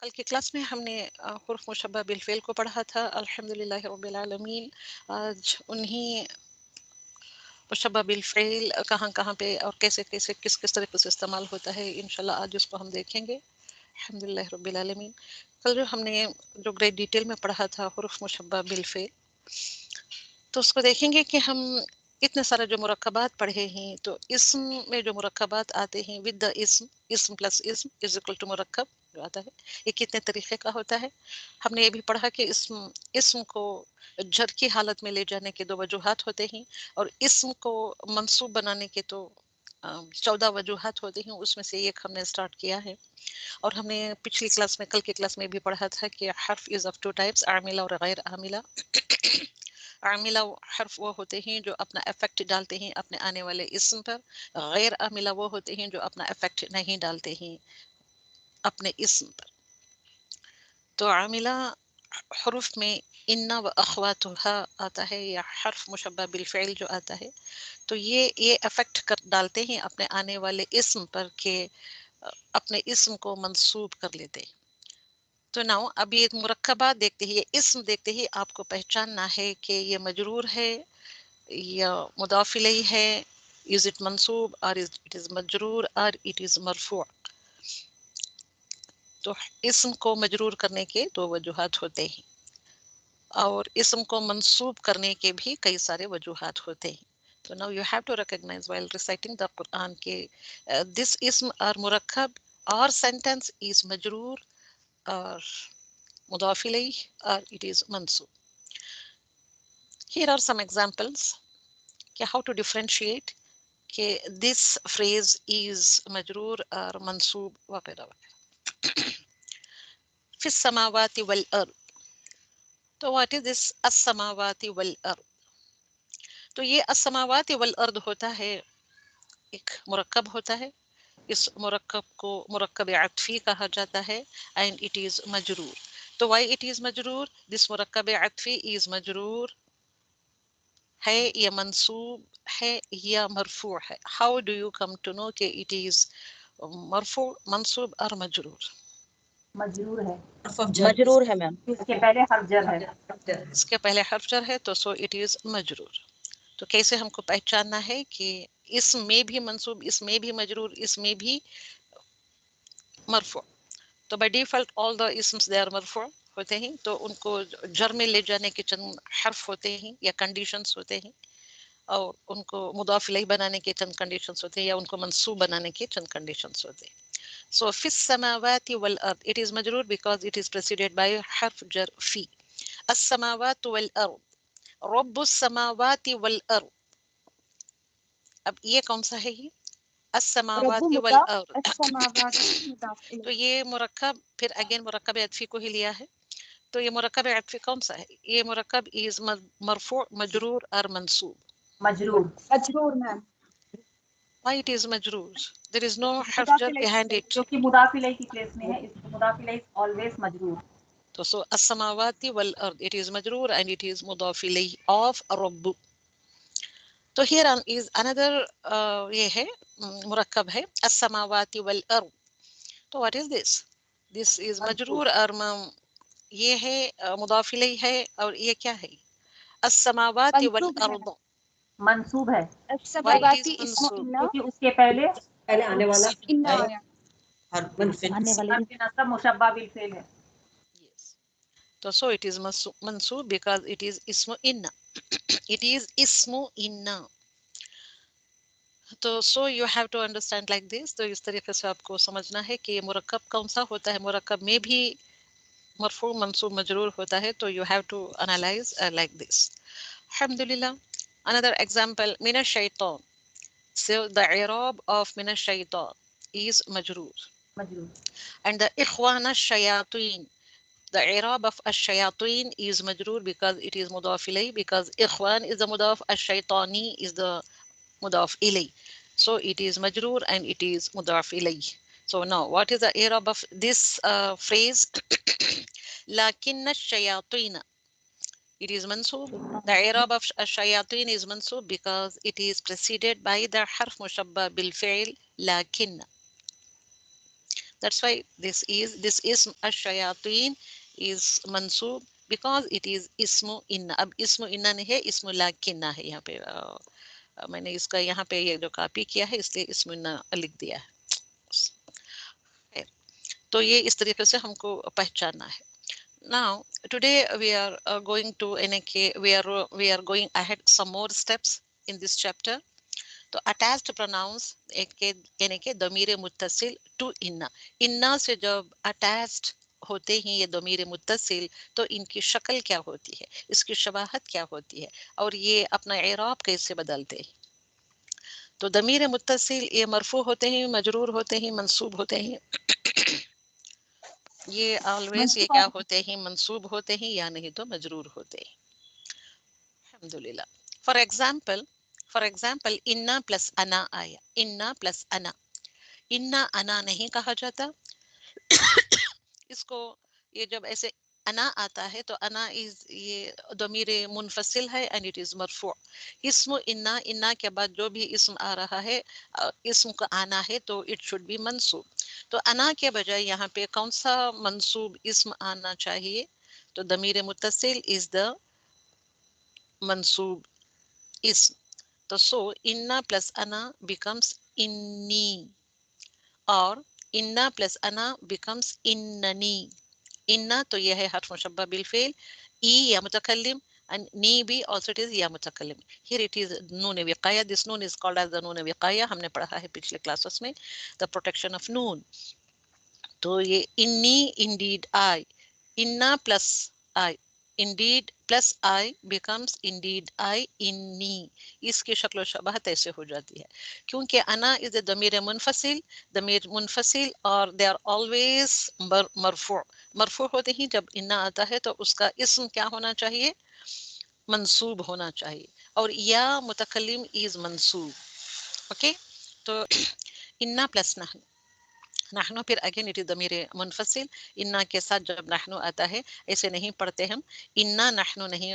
कल की क्लास में हमने हुर्फ मुशब्बह बिल फ़ेल को पढ़ा था। अल्हम्दुलिल्लाह रब्बिल आलमीन। आज उन्हीं मुशब्बह बिल फ़ेल कहाँ-कहाँ पे और कैसे-कैसे किस-किस तरीके से इस्तेमाल होता है, इंशाल्लाह आज उसको हम देखेंगे। अल्हम्दुलिल्लाह रब्बिल आलमीन। कल जो हमने जो ग्रेट डिटेल में पढ़ा था हुर्फ मुशब्बह बिल फ़ेल, तो उसको देखेंगे कि हम इतने सारे जो मुरक्कबात पढ़े हैं, तो इस्म में जो मुरक्कबात आते हैं विद द इस्म, इस्म प्लस इस्म इज इक्वल टू मुरक्कब जो आता है, ये कितने तरीके का होता है। हमने ये भी पढ़ा कि इस्म इस्म को जर की हालत में ले जाने के दो वजूहात होते हैं, और इस्म को मंसूब बनाने के तो 14 वजूहात होते हैं, उसमें से एक हमने स्टार्ट किया है। और हमने पिछली क्लास में, कल की क्लास में भी पढ़ा था कि हर्फ इज ऑफ टू टाइप्स, आमिला और गैर आमिला। आमिला हर्फ वो होते हैं जो अपना इफेक्ट डालते हैं अपने आने वाले इस्म पर। गैर आमिला वो होते हैं जो अपना इफेक्ट नहीं डालते हैं अपने इस्म पर। तो आमिला हरूफ में इन्ना व अखवातुहा आता है, या हर्फ मुशब्बह बिल फ़िल जो आता है, तो ये इफेक्ट कर डालते हैं अपने आने वाले इस्म पर के अपने इस्म को मंसूब कर लेते हैं। तो नाउ अभी एक मुरक्कबा देखते ही, ये इस्म देखते ही आपको पहचानना है कि ये मजरूर है या मुदाफ इलैहि है, इज इट मंसूब और इट इज मजरूर और इट इज मरफू। तो इस्म को मजरूर करने के दो वजूहात होते हैं, और इस्म को मंसूब करने के भी कई सारे वजूहात होते हैं। तो now you have to recognise while reciting the Quran के दिस इस्म और मुरक्कब और सेंटेंस इज मजरूर और मुदाफ इलैहि और इट इज मंसूब। Here are some examples कि how to differentiate कि this phrase is मजरूर और मंसूब वगैरह वगैरह। फिस समावाति वल अर्द, तो व्हाट इज दिस अस्समावाति वल अर्द? तो ये अस्समावाति वल अर्द होता है, एक मुरक्कब होता है। इस मुरक्कब को मुरक्कब अत्फी कहा जाता है, एंड इट इज मजरूर। तो व्हाई इट इज मजरूर? दिस मुरक्कब अत्फी इज मजरूर है या मंसूब है या मरफू है। How do you come to know कि इट इज मरफू, मंसूब और मजरूर? मजरूर है, मजरूर है मैम। इसके पहले हर्फ जर है, इसके पहले हर्फ जर है, तो सो इट इज मजरूर। तो कैसे हमको पहचानना है कि इसमें भी मंसूब, इसमें भी मजरूर, इसमें भी मरफू? तो बाय डिफॉल्ट ऑल द इस्म्स दे आर मरफू होते हैं, तो उनको जर में ले जाने के चंद हर्फ होते हैं या कंडीशंस होते हैं, और उनको मुदाफ इलैहि बनाने के चंद कंडीशंस होते हैं, या उनको मंसूब बनाने के चंद कंडीशंस होते हैं। So फिस समावाति वल अर्द, it is majrur because it is preceded by harf jar fi. السماوات والأرض, رب السماوات والأرض. अब ये कौन सा है? ये रब्बु السماوات मुदाफ, والأرض। अस्समावाति मुदाफ तो इलैहि। ये मुरक्कब फिर अगेन मुरक्कब अत्फी को ही लिया है। तो ये मुरक्कब अत्फी कौन सा है? ये मुरक्कब इज मरफू, मजरूर और मंसूब। मजरूर मजरूर ma'am. Why it is majroor? There is no harf मुदाफ jar इलैहि behind से। it. क्योंकि मुदाफ इलैहि की प्लेस में है, इसलिए मुदाफ इलैहि ऑलवेज मजरूर। तो सो as-samawati wal ard, it is majroor and it is mudaf ilayhi of rabb. तो here is another ये है मुरक्कब है as-samawati wal ard. तो what is this? This is majroor और ये है मुदाफ इलैहि है, और ये क्या है? as-samawati wal मंसूब है, ard. मंसूब है, Why it is अस्समावाति इस्मु mansub? इन्ना, क्योंकि उसके पहले आने वाला इन्ना आया। आने वाले हर्फ नसब मुशब्बा बिल फेल है। Yes. So it is mansub because it is ismu inna. It is ismu inna. तो so you have to understand like this. तो इस तरीके से आपको समझना है कि ये मुरक्कब कौन सा होता है। मुरक्कब में भी मरफू मंसूब मजरूर होता है, तो you have to analyse like this. अल्हम्दुलिल्लाह। अनदर एग्जांपल, मिन शैतान, so the i'rab of min shaitan is majroor, मजरूर and the ikhwan ash-shayatin, the i'rab of ash-shayatin is majroor because it is mudaf ilayhi, because ikhwan is the mudaf, ash-shaytani is the mudaf ilayhi. So it is majroor and it is mudaf ilayhi. So now what is the i'rab of this phrase? Lakinna ash-shayatin, it is mansoob. The i'rab of ash-shayatin is mansoob because it is preceded by the harf mushabba bil fi'l lakinna. That's why this ism ash-shayateen is mansub because it is ismu inna. अब ismu inna नहीं है, ismu lakinna है यहाँ पे। मैंने इसका यहाँ पे ये जो कॉपी किया है इसलिए ismu inna लिख दिया है। तो ये इस तरीके से हमको पहचानना है। Now today we are going to NK, we are going ahead some more steps in this chapter. तो अटैच्ड प्रोनाउंस यानी कि दमीर मुत्तसिल टू इन्ना, इन्ना से जब अटैच्ड होते हैं ये दमीर मुत्तसिल तो इनकी शक्ल क्या होती है, इसकी शबाहत क्या होती है और ये अपना इराब कैसे बदलते हैं। तो दमीर मुत्तसिल ये मरफू होते हैं, मजरूर होते हैं, मंसूब होते हैं। ये ऑलवेज ये क्या होते हैं, मंसूब होते हैं या नहीं तो मजरूर होते हैं। अल्हम्दुलिल्लाह। फॉर एग्जाम्पल इन्ना प्लस अना आया, इन्ना प्लस अना, इन्ना अना नहीं कहा जाता। इसको ये जब ऐसे अना आता है तो अना इज ये दमीर मुनफसिल है एंड इट इज मरफू। इस्म इन्ना, इन्ना के बाद जो भी इस्म आ रहा है इस्म का आना है तो इट शुड बी मंसूब। तो अना के बजाय यहाँ पे कौन सा मंसूब इस्म आना चाहिए, तो दमीर मुत्तसिल इज द मंसूब इस्म। तो सो इन्ना प्लस अना बिकम्स इन्नी और इन्ना प्लस अना बिकम्स इन्ननी। इन्ना तो यह है हर्फ मुशब्बह बिल फेल, ई या मुतकल्लिम, and नी भी also it is या मुतकल्लिम। Here it is Noon विकाया, this Noon is called as the नून विकाया, हमने पढ़ा है पिछले क्लासेस में, the protection of नून। तो ये इन्नी इंडीड आई, इन्ना plus I, indeed plus I becomes indeed I inni, इसकी शक्ल शबाहत ऐसे हो जाती है क्योंकि अना इज द दमीर मुनफसिल और दे आर ऑलवेज मरफू। मरफू होते ही जब इन्ना आता है तो उसका इस्म क्या होना चाहिए, मंसूब होना चाहिए और या मुतकल्लिम इज मंसूब। ओके, तो इन्ना प्लस नहनु, नहनु फिर अगेन इट इज दमीर मुनफसिल, इन्ना के साथ जब नहनु आता है ऐसे नहीं पढ़ते हम, इन्ना नहनु नहीं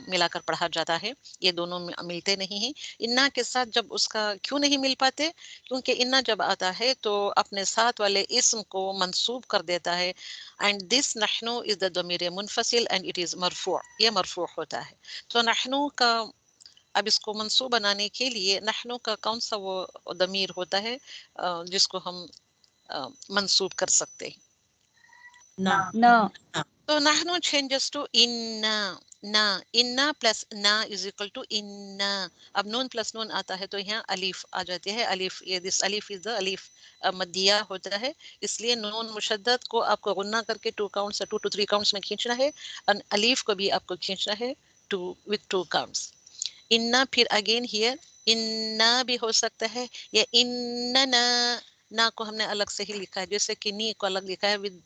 मिलाकर पढ़ा जाता है, ये दोनों मिलते नहीं हैं। इन्ना के साथ जब उसका क्यों नहीं मिल पाते, क्योंकि इन्ना जब आता है तो अपने साथ वाले इस्म को मंसूब कर देता है एंड दिस नहनु इज द दमीर मुनफसिल एंड इट इज मरफू, ये मरफू होता है। तो नहनु का अब इसको मंसूब बनाने के लिए नहनु का कौन सा वो दमीर होता है जिसको हम मंसूब कर सकते हैं, ना ना तो नहनु चेंजेस टू इन्ना, ना, इन्ना प्लस ना इज इक्वल टू इन्ना। अब नून प्लस नून आता है तो यहाँ अलीफ आ जाती है, अलीफ, ये दिस अलीफ इज द अलीफ मदिया होता है, इसलिए नून मुशद्दद को आपको गुन्ना करके 2 काउंट्स, 2 to 3 काउंट्स में खींचना है और अलीफ को भी आपको खींचना है 2 with 2 काउंट्स। इन्ना फिर अगेन हियर इन्ना भी हो सकता है या इन्ना ना को हमने अलग से ही लिखा है, जैसे कि नी को अलग लिखा है विद,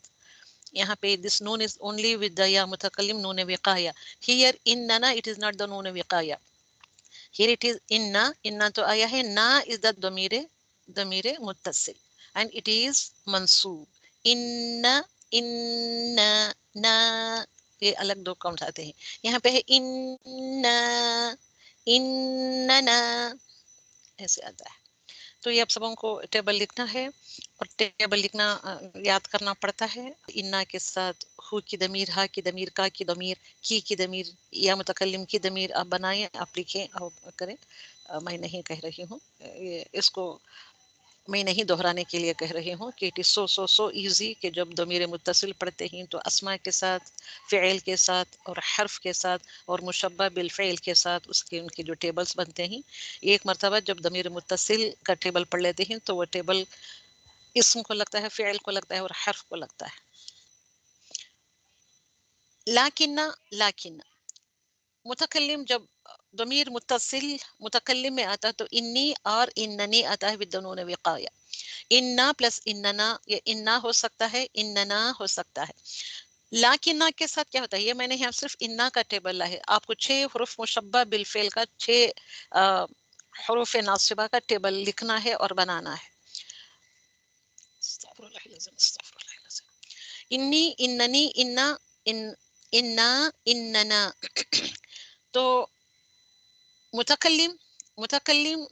यहाँ पे दिस नून इज ओनली विद द या मुतकल्लिम नून विकाया। हियर इन्ना इट इज नॉट द नून विकाया, हियर इट इज इन्ना, इन्ना तो आया है, ना इज द दमीर मुत्तसिल एंड इट इज मंसूब। इन्ना इन्ना ना, ये अलग 2 काउंट आते हैं, यहाँ पे है इन्ना इन्ना ऐसे आता है। तो ये आप सबों को टेबल लिखना है और टेबल लिखना याद करना पड़ता है। इन्ना के साथ हु की दमीर, हा की दमीर, का की दमीर, की दमीर या मुतकल्लिम की दमीर आप बनाएं, आप लिखें और करें। मैं नहीं कह रही हूँ, इसको मैं नहीं दोहराने के लिए कह रही हूँ कि इट इज सो इजी कि जब दमीर मुत्तसिल पढ़ते हैं तो अस्मा के साथ, फ़िल के साथ और हर्फ के साथ और मुशब्बह बिल फ़िल के साथ उसके उनके जो टेबल्स बनते हैं, एक मरतबा जब दमीर मुत्तसिल का टेबल पढ़ लेते हैं तो वो टेबल इस्म को लगता है, फ़िल को लगता है और हर्फ को लगता है। लाकिन मुतकल्लिम जब दमीर मुत्तसिल मुतकल्लिम में आता है तो इन्नी और इन्ननी आता है विद नून विकाया। इन्ना प्लस इन्नना, ये इन्ना हो सकता है, इन्नना हो सकता है। लाकिन्ना के साथ क्या होता है, ये मैंने यहाँ सिर्फ इन्ना का टेबल ला है, आपको 6 हुरूफ मुशब्बह बिल फ़िल का 6 हुरूफ नासिबा का टेबल लिखना है और बनाना है। इन्नी इन्ननी इन्ना इन्ना इन्नना। तो मुतकल्लिम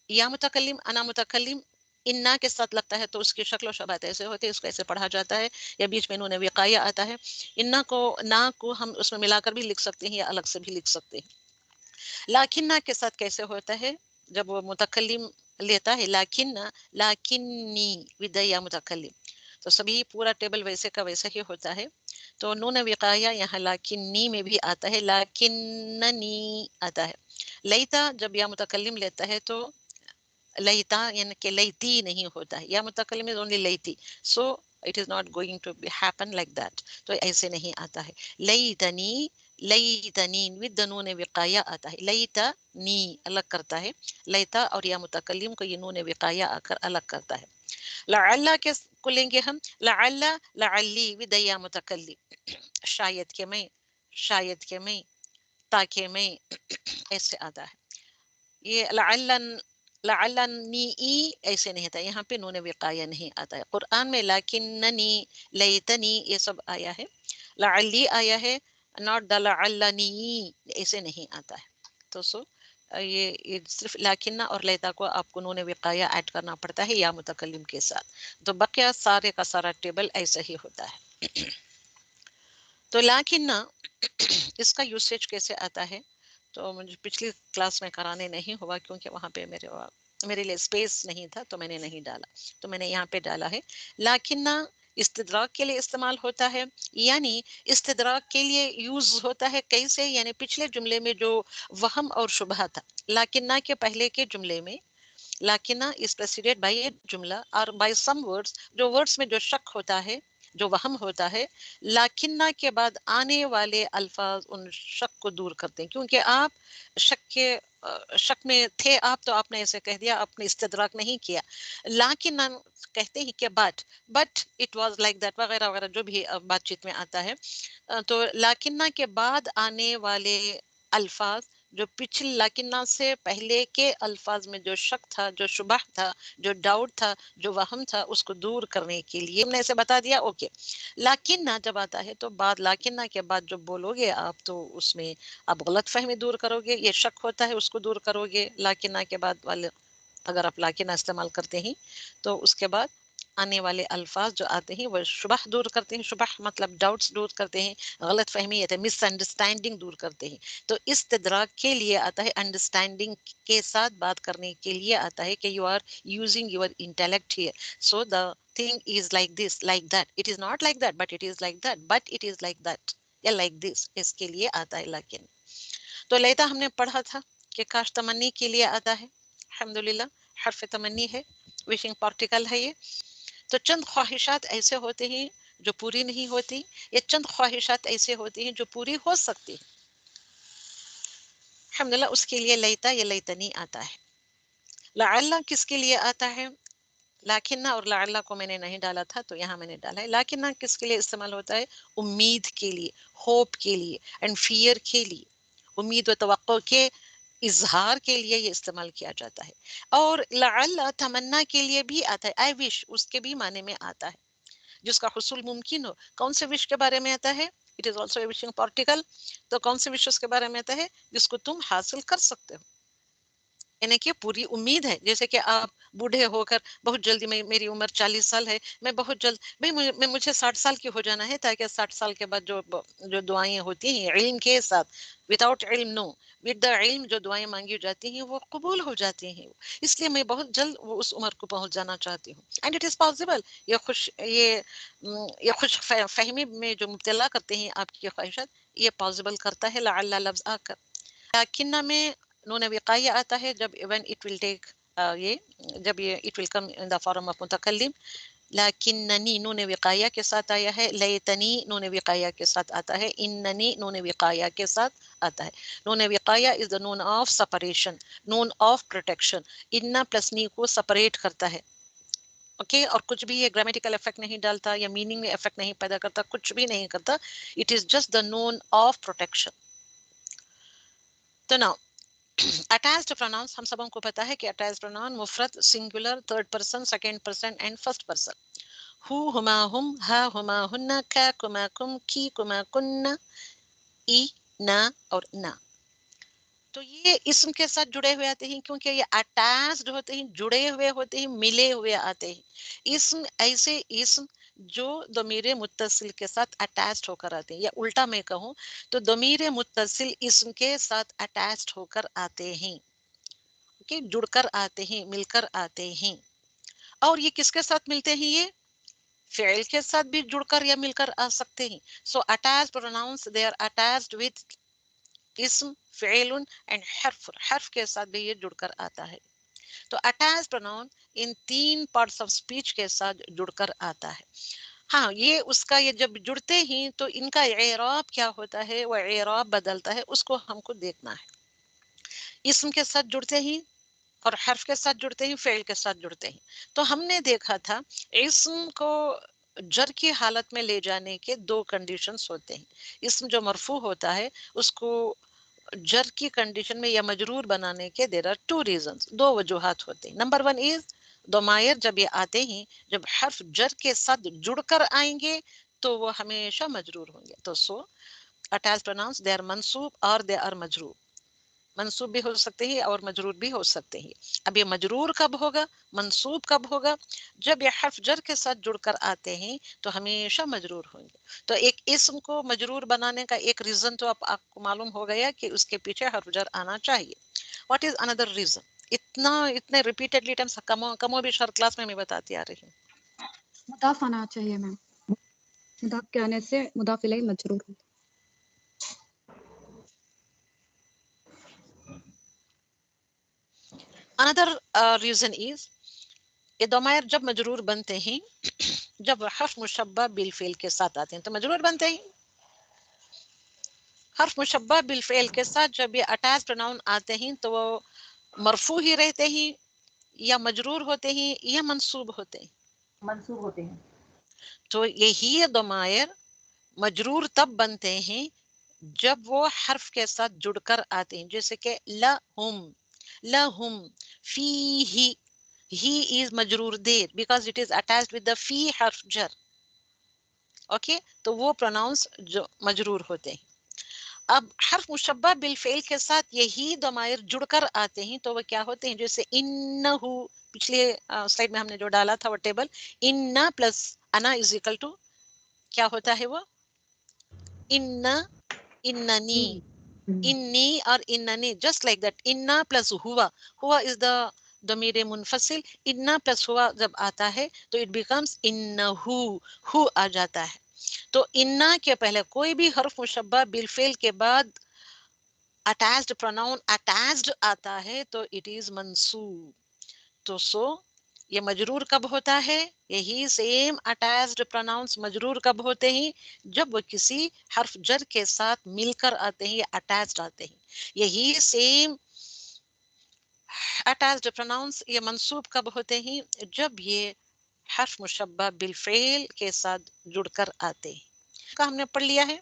या मुतकल्लिम, अना मुतकल्लिम, इन्ना के साथ लगता है तो उसकी शक्ल और शबात ऐसे होते हैं, इसको ऐसे पढ़ा जाता है, या बीच में नून विकाया आता है। इन्ना को ना को हम उसमें मिलाकर भी लिख सकते हैं या अलग से भी लिख सकते हैं। लाकिन्ना के साथ कैसे होता है, जब वो मुतकल्लिम लेता है लाकिन्ना, लाकिन्नी विदया मुतकल्लिम, तो सभी पूरा टेबल वैसे का वैसा ही होता है। तो नून विकाया यहाँ लाकिन्नी में भी आता है, लाकिन्ननी आता है। लैता जब या मुतकल्लिम लेता है तो लैता यानी कि लैती नहीं होता है, या मुतकल्लिम इज ओनली लैती, so it is not going to be happen like that, तो ऐसे नहीं आता है। लैतनी, लैतनी विद नून विकाया आता है, लैता नी अलग करता है, लैता और या मुतकल्लिम को ये नून विकाया आकर अलग करता है। लअल्ला के को लेंगे हम, लअल्ला लअल्ली विद या मुतकल्लिम, शायद के मैं, शायद के मैं, ताकि मैं, ऐसे आता है। ये लअल्लन, लअल्लनी ऐसे नहीं था, यहाँ पे नून विकाया नहीं आता है कुरान में। लाकिन्ननी, लैतनी ये सब आया है, लअल्ली आया है, नॉट द लअल्लनी, ऐसे नहीं आता है। तो ये सिर्फ लाकिन्ना और लैता को आपको नून विकाया ऐड करना पड़ता है या मुतकल्लिम के साथ, तो बकिया सारे का सारा टेबल ऐसा ही होता है। तो लाकिन्ना इसका यूसेज कैसे आता है, तो मुझे पिछली क्लास में कराने नहीं हुआ क्योंकि वहाँ पे मेरे लिए स्पेस नहीं था, तो मैंने नहीं डाला, तो मैंने यहाँ पे डाला है। लाकिन्ना इस्तिदराक के लिए इस्तेमाल होता है, यानी इस्तिदराक के लिए यूज होता है कैसे, यानी पिछले जुमले में जो वहम और शुबहा था, लाकिन्ना के पहले के जुमले में लाकिन्ना इज प्रेसिडेड बाय ए जुमला और बाय सम वर्ड्स, जो वर्ड्स में जो शक होता है, जो वहम होता है, लाकिन्ना के बाद आने वाले अल्फाज उन शक को दूर करते हैं, क्योंकि आप शक में थे आप, तो आपने ऐसे कह दिया, आपने इस्तिदराक नहीं किया। लाकिन्ना कहते हैं कि but it was like that वगैरह वगैरह जो भी बातचीत में आता है। तो लाकिन्ना के बाद आने वाले अल्फाज, जो पिछले लाकिन्ना से पहले के अल्फाज में जो शक था, जो शुबह था, जो डाउट था, जो वहम था, उसको दूर करने के लिए हमने ऐसे बता दिया। ओके, लाकिन्ना जब आता है तो बाद लाकिन्ना के बाद जो बोलोगे आप, तो उसमें आप गलत फहमी दूर करोगे, ये शक होता है उसको दूर करोगे लाकिन्ना के बाद वाले। अगर आप लाकिन्ना इस्तेमाल करते हैं तो उसके बाद आने वाले अल्फाज जो आते हैं वो शुबह दूर करते हैं, शुबह मतलब डाउट्स दूर करते हैं, गलत फहमी या मिसअंडरस्टैंडिंग दूर करते हैं। तो इस्तिदराक के लिए आता है, अंडरस्टैंडिंग के साथ बात करने के लिए आता है कि you are using your intellect here, so the thing is like this, like that, it is not like that but it is like that, but it is like that या लाइक दिस, इसके लिए आता है लाकिन। तो लैता हमने पढ़ा था कि काश तमन्नी के लिए आता है, अल्हम्दुलिल्लाह हर्फ तमन्नी है, विशिंग पार्टिकल है ये। तो चंद ख्वाहिशात ऐसे होते हैं जो पूरी नहीं होती, या चंद ख्वाहिशात ऐसे होती हैं जो पूरी हो सकती है, अल्हम्दुलिल्लाह उसके लिए लैता या लैतनी आता है। लअल्ला किसके लिए आता है, लाकिन्ना और लअल्ला को मैंने नहीं डाला था तो यहाँ मैंने डाला है। लाकिन्ना किसके लिए इस्तेमाल होता है, उम्मीद के लिए, होप के लिए एंड फियर के लिए, उम्मीद व तवक्को के इजहार के लिए ये इस्तेमाल किया जाता है। और लअल्ला तमन्ना के लिए भी आता है, आई विश, उसके भी माने में आता है, जिसका हुसूल मुमकिन हो। कौन से विश के बारे में आता है, it is also a wishing particle, तो कौन से विशेष के बारे में आता है, जिसको तुम हासिल कर सकते हो, यानी कि पूरी उम्मीद है। जैसे कि आप बूढ़े होकर बहुत जल्दी, मेरी उम्र 40 साल है, मैं बहुत जल्द भाई मुझे 60 साल की हो जाना है, ताकि 60 साल के बाद जो दुआएं होती हैं इल्म के साथ, विदाउट इल्म नो, विद द इल्म जो दुआएं मांगी जाती हैं वो कबूल हो जाती हैं, इसलिए मैं बहुत जल्द वो उस उम्र को पहुंच जाना चाहती हूँ। And it is possible. ये खुश फहमी में जो मुब्तला करते हैं आपकी ख्वाहिशात, ये पॉसिबल करता है लअल्ला लफ्ज आकर। लाकिन्ना में नून विकाया आता है जब व्हेन इट विल टेक, ये जब ये it will come in the form of मुतकल्लिम। लाकिन्ननी नून विकाया के साथ आया है, लैतनी नून विकाया के साथ आता है, इन्ननी नून विकाया के साथ आता है। नून विकाया इज द नून ऑफ सेपरेशन, नून ऑफ प्रोटेक्शन। इन्ना प्लस नी को सेपरेट करता है, ओके और कुछ भी ये ग्रामेटिकल इफेक्ट नहीं डालता या मीनिंग में इफेक्ट नहीं पैदा करता, कुछ भी नहीं करता, इट इज जस्ट द नून ऑफ प्रोटेक्शन। तो नाउ अटैच्ड प्रोनाउंस हम सबों को पता है कि अटैच्ड प्रोनाउन मुफरद, singular, third person, second person and first person. हु, हुमा, हुम, हा, हुमा, हुन्ना, का, कुमा, कुम, की, कुमा, कुन्ना, ई, ना और ना। तो ये इसम के साथ जुड़े हुए आते हैं, क्योंकि ये अटैच्ड होते हैं, जुड़े हुए होते हैं, मिले हुए आते हैं। इसम ऐसे इसम जो दमीर मुत्तसिल के साथ अटैच्ड होकर आते हैं, या उल्टा मैं कहूँ तो दमीर मुत्तसिल इसम के साथ अटैच्ड होकर आते हैं, ओके, जुड़कर आते हैं, मिलकर आते हैं। और ये किसके साथ मिलते हैं? ये फ़िल के साथ भी जुड़कर या मिलकर आ सकते हैं। So attached pronouns they are attached with इसम, फ़िल एंड हर्फ। हर्फ के साथ भी ये जुड़कर आता है। तो attached pronoun in 3 parts of speech के साथ जुड़कर आता है। हाँ, ये उसका ये जब जुड़ते ही तो इनका एराब क्या होता है, वो एराब बदलता है, उसको हमको देखना है। इसम के साथ जुड़ते ही और हर्फ के साथ जुड़ते ही, फ़िल के साथ जुड़ते ही। तो हमने देखा था इसम को जर की हालत में ले जाने के 2 कंडीशंस होते हैं। इसम जो मरफू होता है उसको जर की कंडीशन में या मजरूर बनाने के देयर आर 2 रीजंस, 2 वजूहात होते हैं। नंबर 1 इज दमायर जब ये आते हैं, जब हर्फ जर के साथ जुड़कर आएंगे तो वो हमेशा मजरूर होंगे। तो सो अटैच्ड प्रोनाउंस दे आर मंसूब और दे आर मजरूर। मंसूब भी हो सकते हैं और मजरूर भी हो सकते हैं। अब ये मजरूर कब होगा, मंसूब कब होगा? जब ये हर्फ जर के साथ जुड़कर आते हैं तो हमेशा मजरूर होंगे। तो एक इसम को मजरूर बनाने का एक रीजन तो आपको मालूम हो गया कि उसके पीछे हर्फ जर आना चाहिए। What is another reason? इतने रिपीटेडली टाइम्स कमो भी हर क्लास में मैं बताती आ रही हूँ। मुदाफ आना चाहिए मैम, मुदाफ के आने से मुदाफ इलैहि मजरूर होता है। अनदर रीजन इज ये दमायर जब मजरूर बनते हैं, जब हर्फ मुशब्बा बिल फेल के साथ आते हैं तो मजरूर बनते हैं। हर्फ मुशब्बा बिल फेल के साथ जब ये अटैच प्रोनाउन आते हैं तो वो मरफू ही रहते हैं या मजरूर होते हैं या मंसूब होते हैं। मंसूब होते हैं। तो यही दमायर मजरूर तब बनते हैं जब वो हर्फ के साथ जुड़कर आते हैं, जैसे कि लहुम फीही, he is मजरूर there because it is attached with the फी हर्फ जर, ओके, तो वो प्रोनाउंस जो मजरूर होते हैं। अब हर्फ मुशब्बा बिल फेल के साथ यही दमायर जुड़कर आते हैं तो वो क्या होते हैं, जैसे इन्नहु, पिछले स्लाइड में हमने जो डाला था वो टेबल, इन्ना प्लस अना इज इक्वल टू क्या होता है वो, इन्ना, इन्ननी, इन्नी और इन्ननी, जस्ट लाइक दैट। इन्ना प्लस हुआ इज द दमीर मुनफसिल। इन्ना प्लस हुआ जब आता है तो इट बिकम्स इन्नहु, हु आ जाता है। तो इन्ना के पहले कोई भी हर्फ मुशब्बा बिल फेल के बाद अटैच्ड प्रोनाउन अटैच्ड आता है तो इट इज मंसूब। तो सो ये मजरूर कब होता है, यही सेम अटैच्ड प्रोनाउंस मजरूर कब होते हैं, जब वो किसी हर्फ जर के साथ मिलकर आते हैं या अटैच्ड आते हैं। यही सेम अटैच्ड प्रोनाउंस ये मंसूब कब होते हैं, जब ये हर्फ मुशब्बा बिल फेल के साथ जुड़कर आते हैं। का हमने पढ़ लिया है।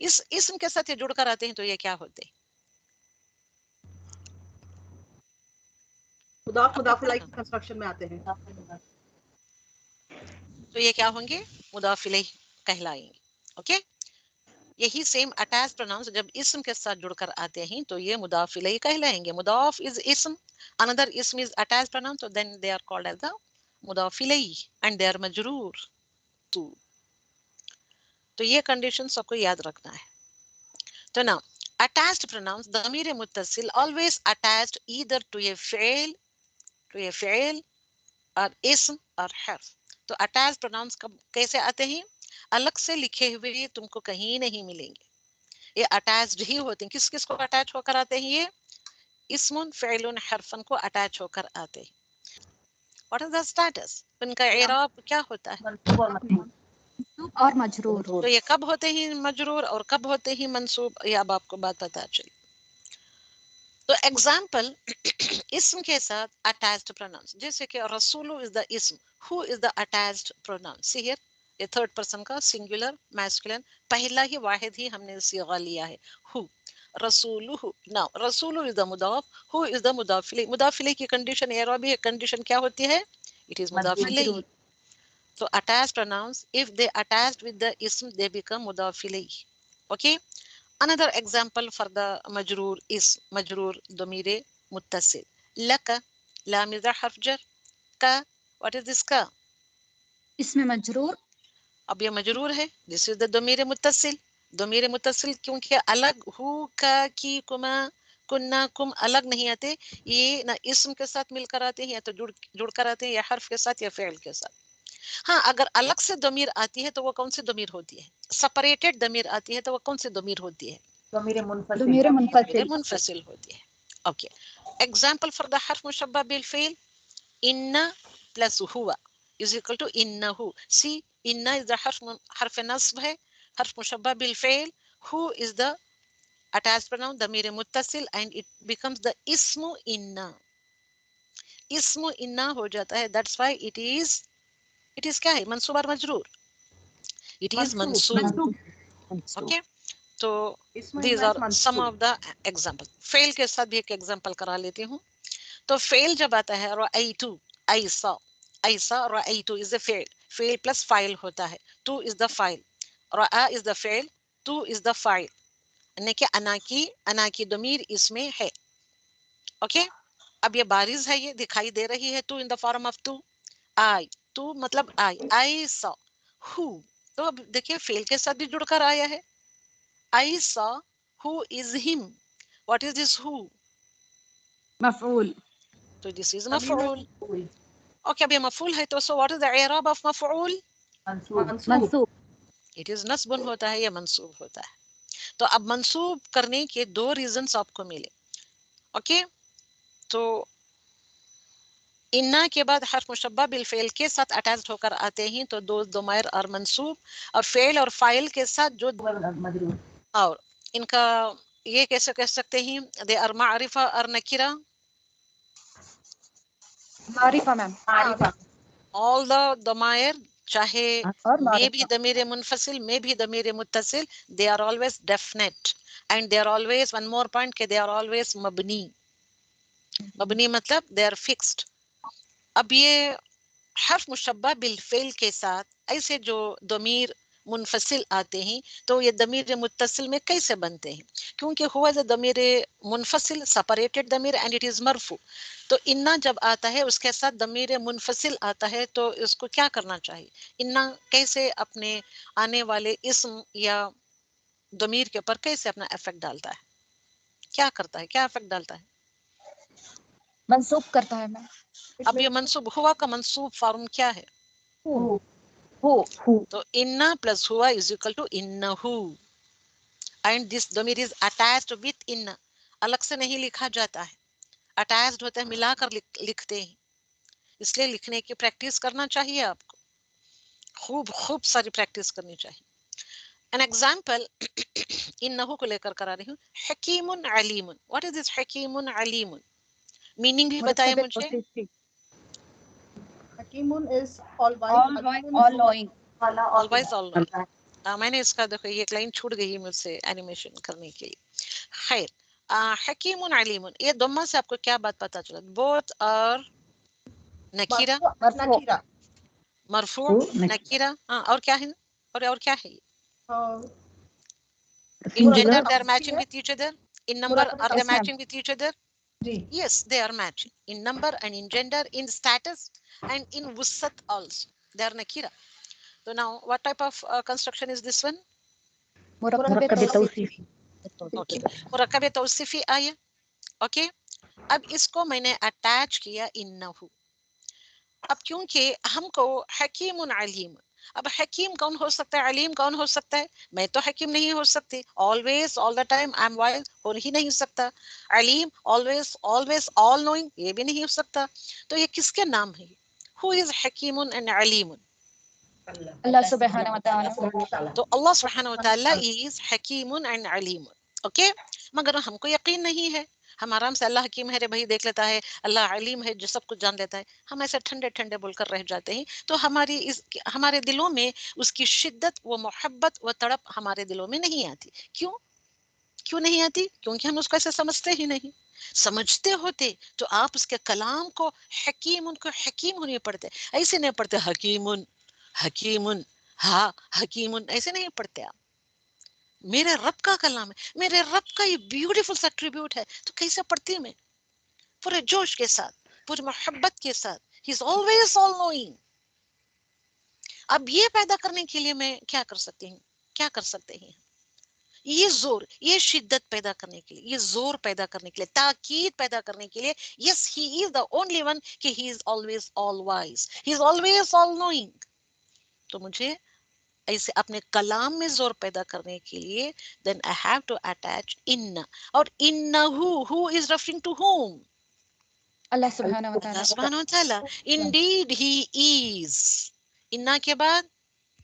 इस इसम के साथ ये जुड़कर आते हैं तो ये क्या होते हैं? मुदाफ इलैहि कंस्ट्रक्शन में आते हैं। तो ये क्या होंगे, मुदाफ इलैहि कहलाएंगे। ओके, यही सेम अटैच प्रोनाउंस जब इसम के साथ जुड़कर आते हैं तो ये मुदाफ इलैहि कहलाएंगे। मुदाफ इज इसम, अनदर इसम इज अटैच प्रोनाउन, तो then they are called as the मुदाफ इलैहि एंड दे आर मजरूर। तो ये कंडीशन सबको याद रखना है। तो नाउ अटैच्ड प्रोनाउंस दमीर मुत्तसिल always attached either to a फेल और इसम और हर्फ। तो अटैच प्रोनाउंस कब कैसे आते हैं, अलग से लिखे हुए तुमको कहीं नहीं मिलेंगे, ये अटैच्ड ही होते हैं। किस किस को अटैच होकर आते हैं, ये इस्मुन फ़िलुन हरफन को अटैच होकर आते हैं। व्हाट इज द स्टेटस, इनका इराब क्या होता है, मंसूब और मजरूर। मंसूब और मजरूर। तो ये कब होते हैं मजरूर और कब होते हैं मंसूब, ये अब आपको बात पता चली। तो एग्जाम्पल इसम के साथ अटैच्ड प्रोनाउंस, जैसे कि रसूलु इज द इसम, हु is the attached pronouns. See here ये थर्ड पर्सन का सिंगुलर मैस्कुलिन, पहला ही वाहिद ही हमने सीगा लिया है, हु, रसूलुहु। नाउ रसूलु इज द मुदाफ, हु इज द मुदाफ इलैहि। मुदाफ इलैहि की कंडीशन एराबी कंडीशन क्या होती है, इट इज मुदाफ इलैहि। So attached pronouns, if they attached with the ism, they become mudaf ilayh. Okay. Another example for the majroor is majroor ضمير متصل. لك لام إذا حرف جر. ka, what is this ka? इसमें मजरूर. अब ये मजरूर है. This is the ضمير मुत्तसिल. ضمير मुत्तसिल क्योंकि अलग हु का की कुमा कुन्ना कुम अलग नहीं आते, ये ना इसम के साथ मिलकर आते हैं या तो जुड़कर आते हैं या हर्फ के साथ या फेल के साथ. हाँ, अगर अलग से दमीर आती है तो वो कौन सी दमीर होती है? सेपरेटेड दमीर आती है तो वो कौन सी दमीर होती है? ضمير منفصل. ضمير منفصل. मुनफसिल होती है. ओके, एग्जांपल फॉर द हर्फ मुशब्बह बिल फेल. इन्ना प्लस हुआ इज इक्वल टू इन्नहु. सी, इन्ना इज द हर्फ नस्ब है, हर्फ मुशब्बह बिल फेल. हु इज द attached pronoun दमीर मुत्तसिल and it becomes the ismu inna. ismu inna हो जाता है. That's why it is क्या है? मंसूब और मजरूर. It is मंसूब. Okay, तो these are some of the examples. fail के साथ भी एक example करा लेती हूँ. तो fail जब आता है रअयतु, ऐसा ऐसा रअयतु is the fail. fail plus file होता है. to is the file. रअ is the fail. to is the file. यानी कि अना की दमीर इसमें है. ओके, अब ये बारिज है, ये दिखाई दे रही है. Two in the form of two. I, two मतलब आई सॉ. हु, तो अब देखिए फेल के साथ भी जुड़कर आया है. आई सॉ हु is him. What is this हु? मफऊल. तो दिस इज मफऊल. ओके, अब ये मफऊल है तो सो व्हाट इज द इराब ऑफ मफऊल? मंसूब. इट इज नस्बुन होता है या मंसूब होता है. तो अब मंसूब करने के दो रीजंस आपको मिले. ओके, तो इन्ना के बाद हर्फ मुशब्बह बिल फेल के साथ अटैच्ड होकर आते हैं तो दो दमायर और मंसूब, और फेल और फाइल के साथ जो मजरूर. और इनका ये कैसे कह सकते हैं? दे आर मारिफा और नकीरा. मारिफा मैम. मारिफा. ऑल द दमायर, चाहे और में भी मारिफा. दमीर मुनफसिल में भी दमीर मुत्तसिल, they are always definite and they are always, one more point, के दे आर ऑलवेज मबनी. मबनी मतलब दे आर फिक्स्ड. अब ये हर्फ मुशब्बह बिल फेल के साथ ऐसे जो दमीर मुनफसिल आते हैं तो ये दमीर मुत्तसिल में कैसे बनते हैं? क्योंकि हुआ जो Damir मुनफसिल separated Damir and it is मरफू. तो इन्ना जब आता है उसके साथ दमीर मुनफसिल आता है तो इसको क्या करना चाहिए? इन्ना कैसे अपने आने वाले इस्म या दमीर के ऊपर कैसे अपना इफेक्ट डालता है? क्या करता है? क्या इफेक्ट डालता है? मंसूब करता है मैम. अब ये मंसूब हुआ का मंसूब फॉर्म क्या है? हु. तो इन्ना प्लस हुआ इज इक्वल टू इन्नहु. एंड दिस दमीर इज अटैच्ड विद इन्ना. अलग से नहीं लिखा जाता है, अटैच्ड होता है, मिलाकर लिखते हैं. इसलिए लिखने की प्रैक्टिस करना चाहिए आपको. खूब सारी प्रैक्टिस करनी चाहिए. एन एग्जांपल इन्नहु को लेकर करा रही हूँ. हकीमुन अलीमुन. व्हाट इज दिस हकीमुन अलीमुन? मीनिंग भी बताएं मुझे. Hakimun is all wise. all knowing. Always all knowing. मैंने इसका देखो ये एक लाइन छूट गई मुझसे एनिमेशन करने के लिए. खैर, हकीमुन अलीमुन, ये दोनों से आपको क्या बात पता चला? बोथ और नकीरा, Nakira. मरफू, नकीरा. हाँ, और क्या है? और क्या है? In gender they are matching with each other. In number are they matching with each other? Yes, they are matching in number and in gender, in status and in wusat also. They are nakira. So now what type of construction is this one? मुरक्कब तौसीफी. Okay, मुरक्कब तौसीफी आया. Okay, अब इसको मैंने attach किया इन्नहु. अब क्योंकि हमको हकीमुन अलीम, अब हकीम कौन हो सकता है, अलीम कौन हो सकता है? मैं तो हकीम नहीं हो सकती. Always all the time I am wise हो ही नहीं सकता. Aleem always always all knowing, ये भी नहीं हो सकता. तो ये किसके नाम है? हु इज हकीमुन एंड अलीमुन? अल्लाह सुब्हानहू व तआला. तो अल्लाह सुब्हानहू व तआला इज हकीमुन एंड अलीमुन. ओके, मगर हमको यकीन नहीं है. हम आराम से अल्लाह हकीम है रे भाई देख लेता है, अल्लाह अलीम है जो सब कुछ जान लेता है, हम ऐसे ठंडे ठंडे बोलकर रह जाते हैं. तो हमारे दिलों में उसकी शिद्दत व मोहब्बत व तड़प हमारे दिलों में नहीं आती. क्यों नहीं आती? क्योंकि हम उसको ऐसे समझते ही नहीं. समझते होते तो आप उसके कलाम को हकीम होने पड़ते, ऐसे नहीं पढ़ते हकीमुन हकीमुन, हाँ हकीमुन, ऐसे नहीं पढ़ते आप. میرے رب کا کلام ہے, میرے رب کا یہ بیوٹیفل سا ٹریبیوٹ ہے, تو کیسے پڑھتی میں پورے جوش کے ساتھ, پوری محبت کے ساتھ. ہی از آلویز آل نوئنگ. اب یہ پیدا کرنے کے لیے میں کیا کر سکتی ہوں, کیا کر سکتے ہیں, یہ زور, یہ شدت پیدا کرنے کے لیے, یہ زور پیدا کرنے کے لیے, تاکید پیدا کرنے کے لیے, یس ہی از دا اونلی ون کہ he is always all wise, he is always all knowing. تو مجھے ایسے اپنے کلام میں زور پیدا کرنے کے لیے then I have to attach inna. اور innahu, who is referring to whom? اللہ سبحانہ و اللہ تعالیٰ. سبحانہ و تعالیٰ. Indeed he is. اننا کے بعد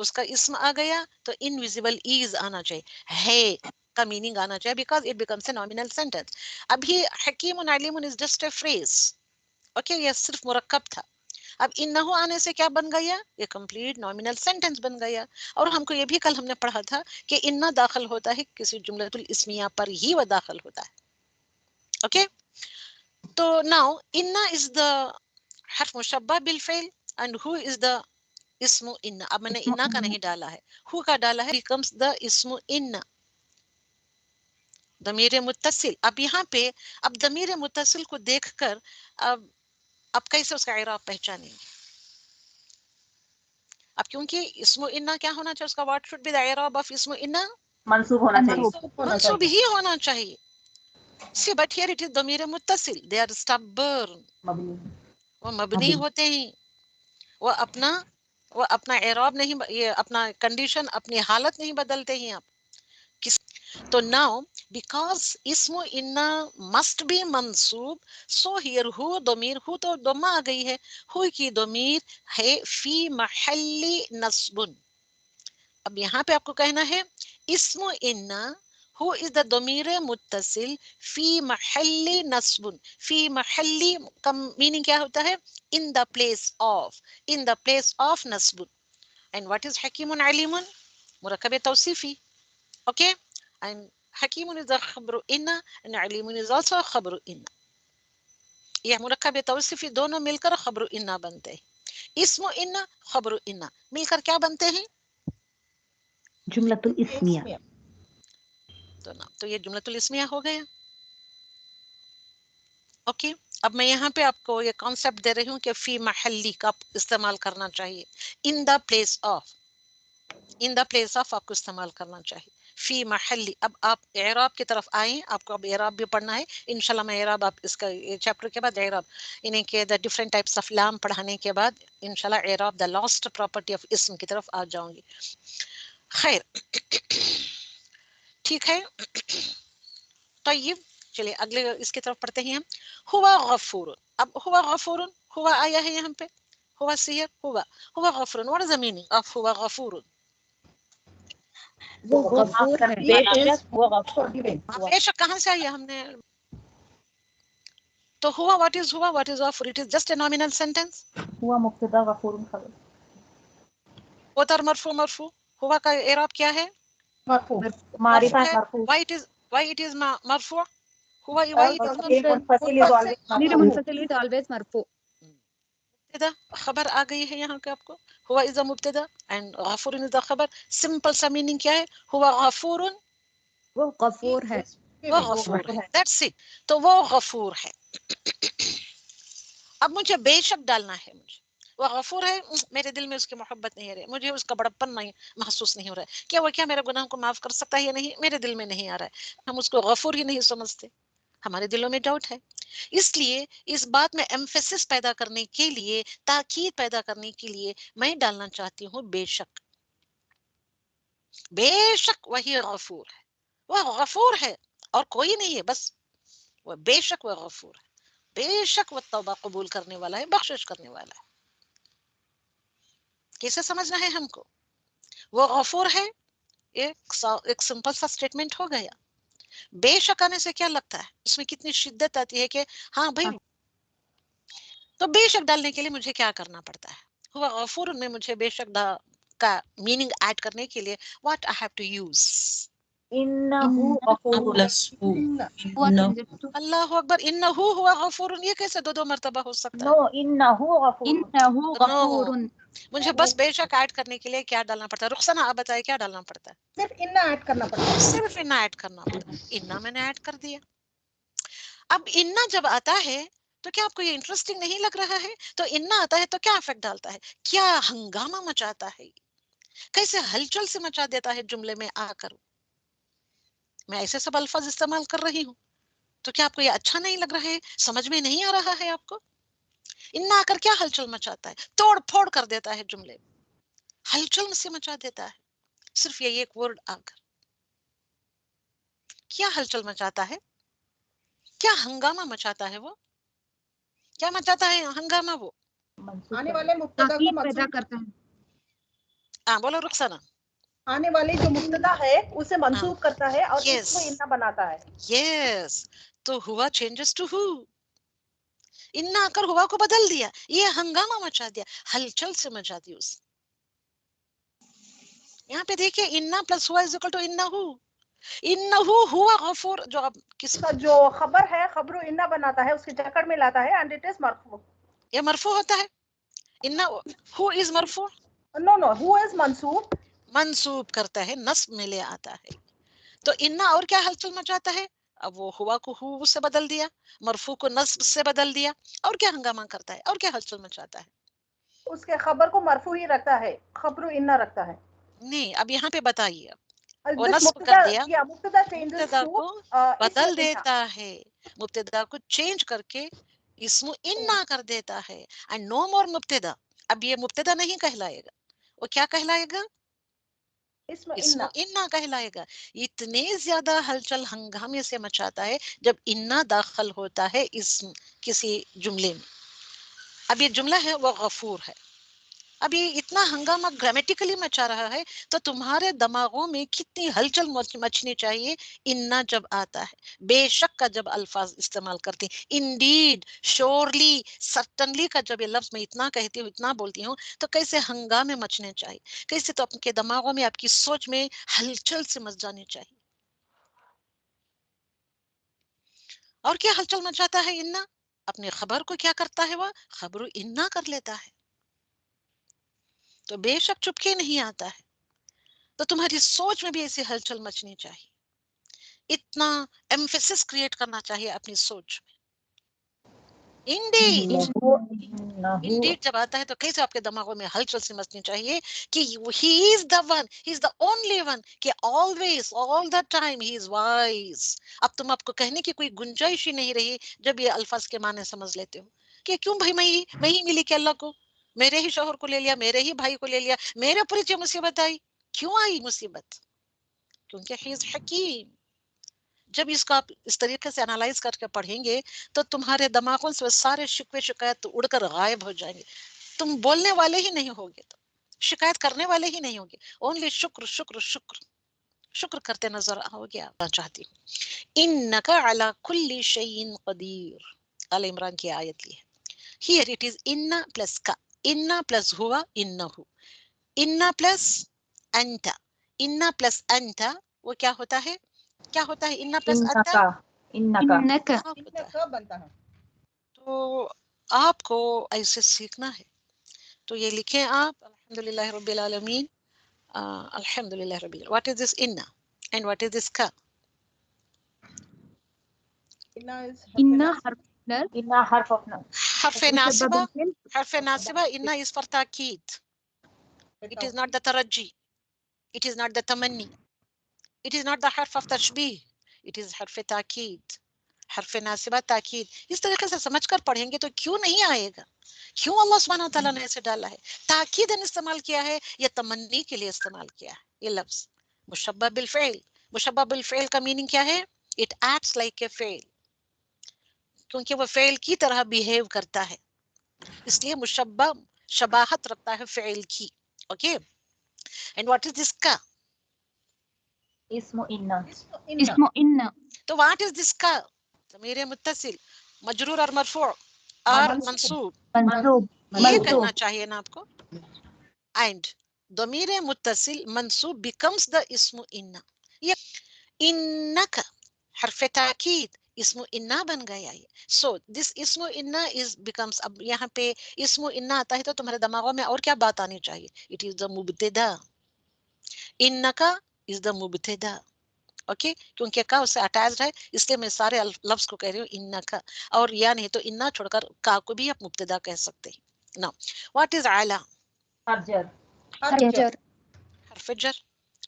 اس کا اسم آ گیا تو انویزیبل is آنا چاہیے, ہے کا میننگ آنا چاہیے, because it becomes a nominal sentence. اب یہ حکیم علیم is just a phrase. Okay, یہ صرف مرکب تھا. اب انہو آنے سے کیا بن گیا, یہ کمپلیٹ نومینل سینٹنس بن گیا. اور ہم کو یہ بھی کل ہم نے پڑھا تھا کہ انہ داخل ہوتا ہے کسی جملۃ الاسمیہ پر ہی وہ داخل ہوتا ہے. اوکے, تو ناؤ انہ از دا حرف مشبہ بالفعل اینڈ ہو از دا اسم انہ. اب میں نے انہ کا نہیں ڈالا ہے, ہو کا ڈالا ہے, بیکمس دا اسم انہ, ضمیر متصل. اب یہاں پہ اب ضمیر متصل کو دیکھ کر اب کیسے اس کا اعراب پہچانیں گے. اب کیونکہ اسم انہ کیا ہونا چاہیے, اس کا واٹ شوڈ بی دا اعراب آف اسم انہ, منصوب ہونا چاہیے. منصوب ہی ہونا چاہیے. سی بٹ ہیئر اٹ از ضمیر متصل, دے آر اسٹبرن, مبنی. وہ مبنی ہوتے ہیں, وہ اپنا اعراب نہیں, یہ اپنا کنڈیشن, اپنی حالت نہیں بدلتے ہیں. آپ تو ناؤ بیکاز اسم انہ مسٹ بی منصوب, سو ہیئر ہو ضمیر, ہو تو ضمہ آ گئی ہے, ہو کی ضمیر ہے فی محل نصب. اب یہاں پہ آپ کو کہنا ہے اسم انہ ہو از دا ضمیر متصل فی محل نصب. فی محلی کا میننگ کیا ہوتا ہے, in the place of, in the place of نصب. اینڈ واٹ از حکیم علیم, مرکب توصیفی. اوکے, and حکیم is the خبر انہ and علیم is also خبر انہ. یہ مرکب توصیفی دونوں مل کر خبر انہ بنتے ہیں. اسم انہ خبر انہ مل کر کیا بنتے ہیں, جملۃ الاسمیہ. تو یہ جملۃ الاسمیہ ہو گیا. اوکے, اب میں یہاں پہ آپ کو یہ کانسیپٹ دے رہی ہوں کہ فی محلی کا استعمال کرنا چاہیے, in the place of, in the place of آپ کو استعمال کرنا چاہیے فی محلی. اب آپ اعراب کی طرف آئیں, آپ کو اب اعراب بھی پڑھنا ہے انشاءاللہ. میں اعراب آپ اس کا چیپٹر کے بعد اعراب انہیں کے دا ڈفرینٹ ٹائپس آف لام پڑھانے کے بعد انشاءاللہ اعراب دا لاسٹ پراپرٹی آف اسم کی طرف آ جاؤں گی. خیر, ٹھیک ہے. طیب, چلیے اگلے اس کی طرف پڑھتے ہیں ہم. ہوا غفور. اب ہوا غفور, ہوا آیا ہے یہاں پہ, ہوا سیئر, ہوا غفور. What is the meaning of ہوا غفور؟ وہ غفور ہے. بے شک وہ غفور. بے شک کہاں سے آیا ہم نے, تو ہوا واٹ از ہوا, واٹ از غفور, it is just a nominal sentence. ہوا مبتدا غفور خبر. وتر مرفوع, ہوا کا اعراب کیا ہے, مرفوع. معرفہ ہے. مرفوع. why it is مرفوع, ہوا why it is ضمیر منفصل is always ضمیر مرفوع. منفصل is always مرفوع. مبتدا خبر آ گئی ہے یہاں پہ آپ کو, ہوا از مبتدا اینڈ غفور از دا خبر. سمپل سا میننگ کیا ہے, ہوا غفور, وہ غفور ہے. وہ غفور ہے, دیٹس اٹ. تو وہ غفور ہے. اب مجھے بے شک ڈالنا ہے, مجھے وہ غفور ہے, میرے دل میں اس کی محبت نہیں رہی, مجھے اس کا بڑپن نہیں محسوس نہیں ہو رہا ہے, کیا وہ کیا میرے گناہ کو معاف کر سکتا ہے یا نہیں, میرے دل میں نہیں آ رہا ہے. ہم اس کو غفور ہی نہیں سمجھتے, ہمارے دلوں میں ڈاؤٹ ہے. اس لیے اس بات میں ایمفیسس پیدا کرنے کے لیے, تاکید پیدا کرنے کے لیے میں ڈالنا چاہتی ہوں بے شک. بے شک وہی غفور ہے, وہ غفور ہے اور کوئی نہیں ہے, بس وہ بے شک وہ غفور ہے, بے شک وہ توبہ قبول کرنے والا ہے, بخشش کرنے والا ہے. کیسے سمجھنا ہے ہم کو, وہ غفور ہے, ایک سمپل سا سٹیٹمنٹ ہو گیا. بے شک آنے سے کیا لگتا ہے, اس میں کتنی شدت آتی ہے کہ ہاں بھائی. تو بے شک ڈالنے کے لیے مجھے کیا کرنا پڑتا ہے, ہوا غفور میں مجھے بے شک کا میننگ ایڈ کرنے کے لیے what I have to use, انہ غفور. اللہ اکبر, انہو ہوا غفور. یہ کیسے دو مرتبہ ہو سکتا نو انہ غفور. انہ ہے, غفور. مجھے بس بے شک ایڈ کرنے کے لیے کیا ڈالنا پڑتا ہے؟ رخسانہ آپ بتائیں کیا ڈالنا پڑتا ہے؟ صرف انا ایڈ کرنا پڑتا ہے. صرف انا ایڈ کرنا پڑتا ہے. انا میں نے ایڈ کر دیا. اب انا جب آتا ہے تو کیا آپ کو یہ انٹرسٹنگ نہیں لگ رہا ہے؟ تو انا آتا ہے تو کیا افیکٹ ڈالتا ہے؟ کیا ہنگامہ مچاتا ہے، کیسے ہلچل سے مچا دیتا ہے جملے میں آ کر. میں ایسے سب الفاظ استعمال کر رہی ہوں تو کیا آپ کو یہ اچھا نہیں لگ رہا ہے؟ سمجھ میں نہیں آ رہا ہے آپ کو؟ انا آ کر کیا ہلچل مچاتا ہے؟ توڑ پھوڑ کر دیتا ہے جملے میں، ہلچل سے مچا دیتا ہے صرف یہ ایک ورڈ آ کر. کیا ہلچل مچاتا ہے؟ کیا ہنگامہ مچاتا ہے؟ وہ کیا مچاتا ہے ہنگامہ؟ وہ آنے والے مبتدا کو تاکید پیدا منصوب کرتا ہے. ہاں بولو رخسانہ. آنے والی جو مبتدا ہے اسے منسوب کرتا ہے اور Yes. اس کو انا بناتا ہے. یس. تو ہوا چینجز ٹو ہو، انا آ کر ہوا کو بدل دیا، یہ ہنگامہ مچا دیا، ہلچل سے مچا دی اس. یہاں پہ دیکھیے انا پلس ہوا از اکول ٹو انا ہو. انہو ہوا غفور، جو اب کس اس کا جو خبر ہے خبر انا بناتا ہے، اس کی جکڑ میں لاتا ہے اینڈ اٹ از مرفوع. یہ مرفوع ہوتا ہے. انا ہو از مرفوع، نو نو ہو از منصوب. منصوب کرتا ہے، نصب میں لے آتا ہے. تو انا اور کیا ہلچل مچاتا ہے؟ اب وہ ہوا کو ہو سے بدل دیا، مرفوع کو نصب سے بدل دیا، اور کیا ہنگامہ کرتا ہے اور کیا ہلچل مچاتا ہے؟ اس کے خبر کو مرفوع ہی رکھتا ہے، خبر انا رکھتا ہے. نہیں اب یہاں پہ بتائیے، وہ This نصب کر مبتدا دیا، یا مبتدا changes مبتدا to کو اسم بدل انا. دیتا ہے، مبتدا کو چینج کر کے اسم انا کر دیتا ہے. اینڈ نو مور مبتدا. اب یہ مبتدا نہیں کہلائے گا، وہ کیا کہلائے گا؟ اسم اسم انا. انا کہلائے گا. اتنے زیادہ ہلچل ہنگامے سے مچاتا ہے جب انا داخل ہوتا ہے اسم کسی جملے میں. اب یہ جملہ ہے وہ غفور ہے، اب یہ اتنا ہنگامہ گرامیٹیکلی مچا رہا ہے تو تمہارے دماغوں میں کتنی ہلچل مچنی چاہیے انا جب آتا ہے. بے شک کا جب الفاظ استعمال کرتے ہیں، انڈیڈ، شورلی، سرٹنلی کا جب یہ لفظ میں اتنا کہتی ہوں، اتنا بولتی ہوں، تو کیسے ہنگامے مچنے چاہیے، کیسے تو آپ کے دماغوں میں، آپ کی سوچ میں ہلچل سے مچ جانی چاہیے. اور کیا ہلچل مچاتا ہے انا؟ اپنے خبر کو کیا کرتا ہے؟ وہ خبر انا کر لیتا ہے. تو بے شک چپکے نہیں آتا ہے، تو تمہاری سوچ میں بھی ایسی ہلچل مچنی چاہیے، اتنا ایمفیسس کریٹ کرنا چاہیے اپنی سوچ میں. انڈیڈ، انڈیڈ جب آتا ہے تو کیسے آپ کے دماغوں میں ہلچل سی مچنی چاہیے کہ he is the one, he is the only one, کہ always, all the time he is wise. اب تم آپ کو کہنے کی کوئی گنجائش ہی نہیں رہی جب یہ الفاظ کے معنی سمجھ لیتے ہو کہ کیوں بھائی میں ہی ملی کہ اللہ کو، میرے ہی شوہر کو لے لیا، میرے ہی بھائی کو لے لیا، میرے اوپر جو مصیبت آئی. کیوں آئی مصیبت؟ کیونکہ ہی از حکیم. جب اس کو آپ اس طریقے سے انالائز کر کے پڑھیں گے تو تمہارے دماغوں سے سارے شکوے شکایت اڑ کر غائب ہو جائیں گے. تم بولنے والے ہی نہیں ہوگے، تو شکایت کرنے والے ہی نہیں ہوگے. اونلی شکر شکر شکر شکر کرتے نظر آؤ گے. آپ چاہتی ہوں انک علی کل شیء قدیر، آل عمران کی آیت لی ہے. Here it is inna plus ka, inna plus huwa innahu, inna plus anta, inna plus anta وہ کیا ہوتا ہے؟ کیا ہوتا ہے اننا پلس انتا؟ انک اننا کا بنتا ہے. تو آپ کو ایسے سیکھنا ہے. تو یہ لکھیں آپ، الحمدللہ رب العالمین، الحمدللہ رب العالمین. What is this inna and what is this ka? انا is انا حرف نر انا حرف of نصب. حرف مشبہ ناصبہ، بالفعل حرف ناصبہ. انna is for تاکید. It is not the ترجی. It is not the تمنی. It is not the حرف of تشبیہ. It is حرف تاکید، حرف ناصبہ تاکید. اس طریقے سے سمجھ کر پڑھیں گے تو کیوں نہیں آئے گا؟ کیوں اللہ سبحانہ و تعالیٰ نے ایسے ڈالا ہے؟ تاکید استعمال کیا ہے یا تمنی کے لیے استعمال کیا ہے یہ لفظ؟ مشبہ بالفعل. مشبہ بالفعل کا میننگ کیا ہے؟ It acts like a فعل، کیونکہ وہ فعل کی طرح بیہیو کرتا ہے، اس لیے مشبہ شباہت رکھتا ہے فعل کی. اوکے. اینڈ واٹ از دس کا؟ اسم انا. اسم ان تو واٹ از دس کا؟ ضمیر متصل، مجرور اور مرفوع اور منصوب. منصوب یہ کہنا چاہیے نا آپ کو. اینڈ ضمیر متصل منصوب becomes the اسم ان. انک حرف تاکید اسم انا بن گیا یہ. سو دس اسم انا از بیکمس, اب یہاں پہ اسم انا آتا ہے تو تمہارے دماغوں میں اور کیا بات آنی چاہیے؟ اٹ از دا مبتدا. انکا از دا مبتدا. اوکے, کیونکہ کا اس سے اٹیچڈ ہے اس لیے میں سارے لفظ کو کہہ رہی ہوں انکا, اور یا نہیں تو انا چھوڑ کر کا کو بھی آپ مبتدا کہہ سکتے ہیں. نو واٹ از اعلی؟ حرجر. حرف جر حرف جر.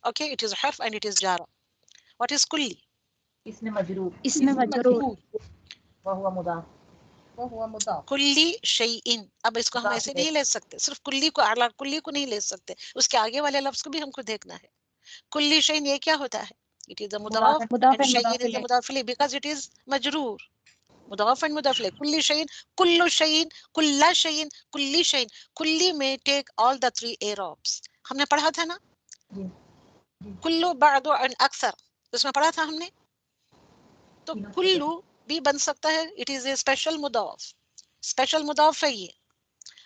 اوکے, اٹ از حرف اینڈ اٹ از جار. واٹ از کلی؟ اس میں مجرور. اس میں مجرور وہو مضاف. وهو مضاف. کلی شیئن. اب اس کو ہم ایسے نہیں لے سکتے, صرف کلی کو اعلی کلی کو نہیں لے سکتے, اس کے آگے والے لفظ کو بھی ہم کو دیکھنا ہے. کلی شیئن یہ کیا ہوتا ہے؟ اٹ از مضاف مضاف اینڈ اینڈ شیئن مضاف از الیہ. مضاف الیہ بیکاز اٹ از مجرور. مضاف اینڈ مضاف الیہ. کلی شیئن, کل شیئن, کل شیئن, کلی شیئن. کلی میں ٹیک آل دا 3 اعرابs. ہم نے پڑھا تھا نا جی کلو بعد عن اکثر, اس میں پڑھا تھا ہم نے. تو کلو بھی بن سکتا ہے, اٹ از اے اسپیشل مضاف. اسپیشل مضاف ہے یہ,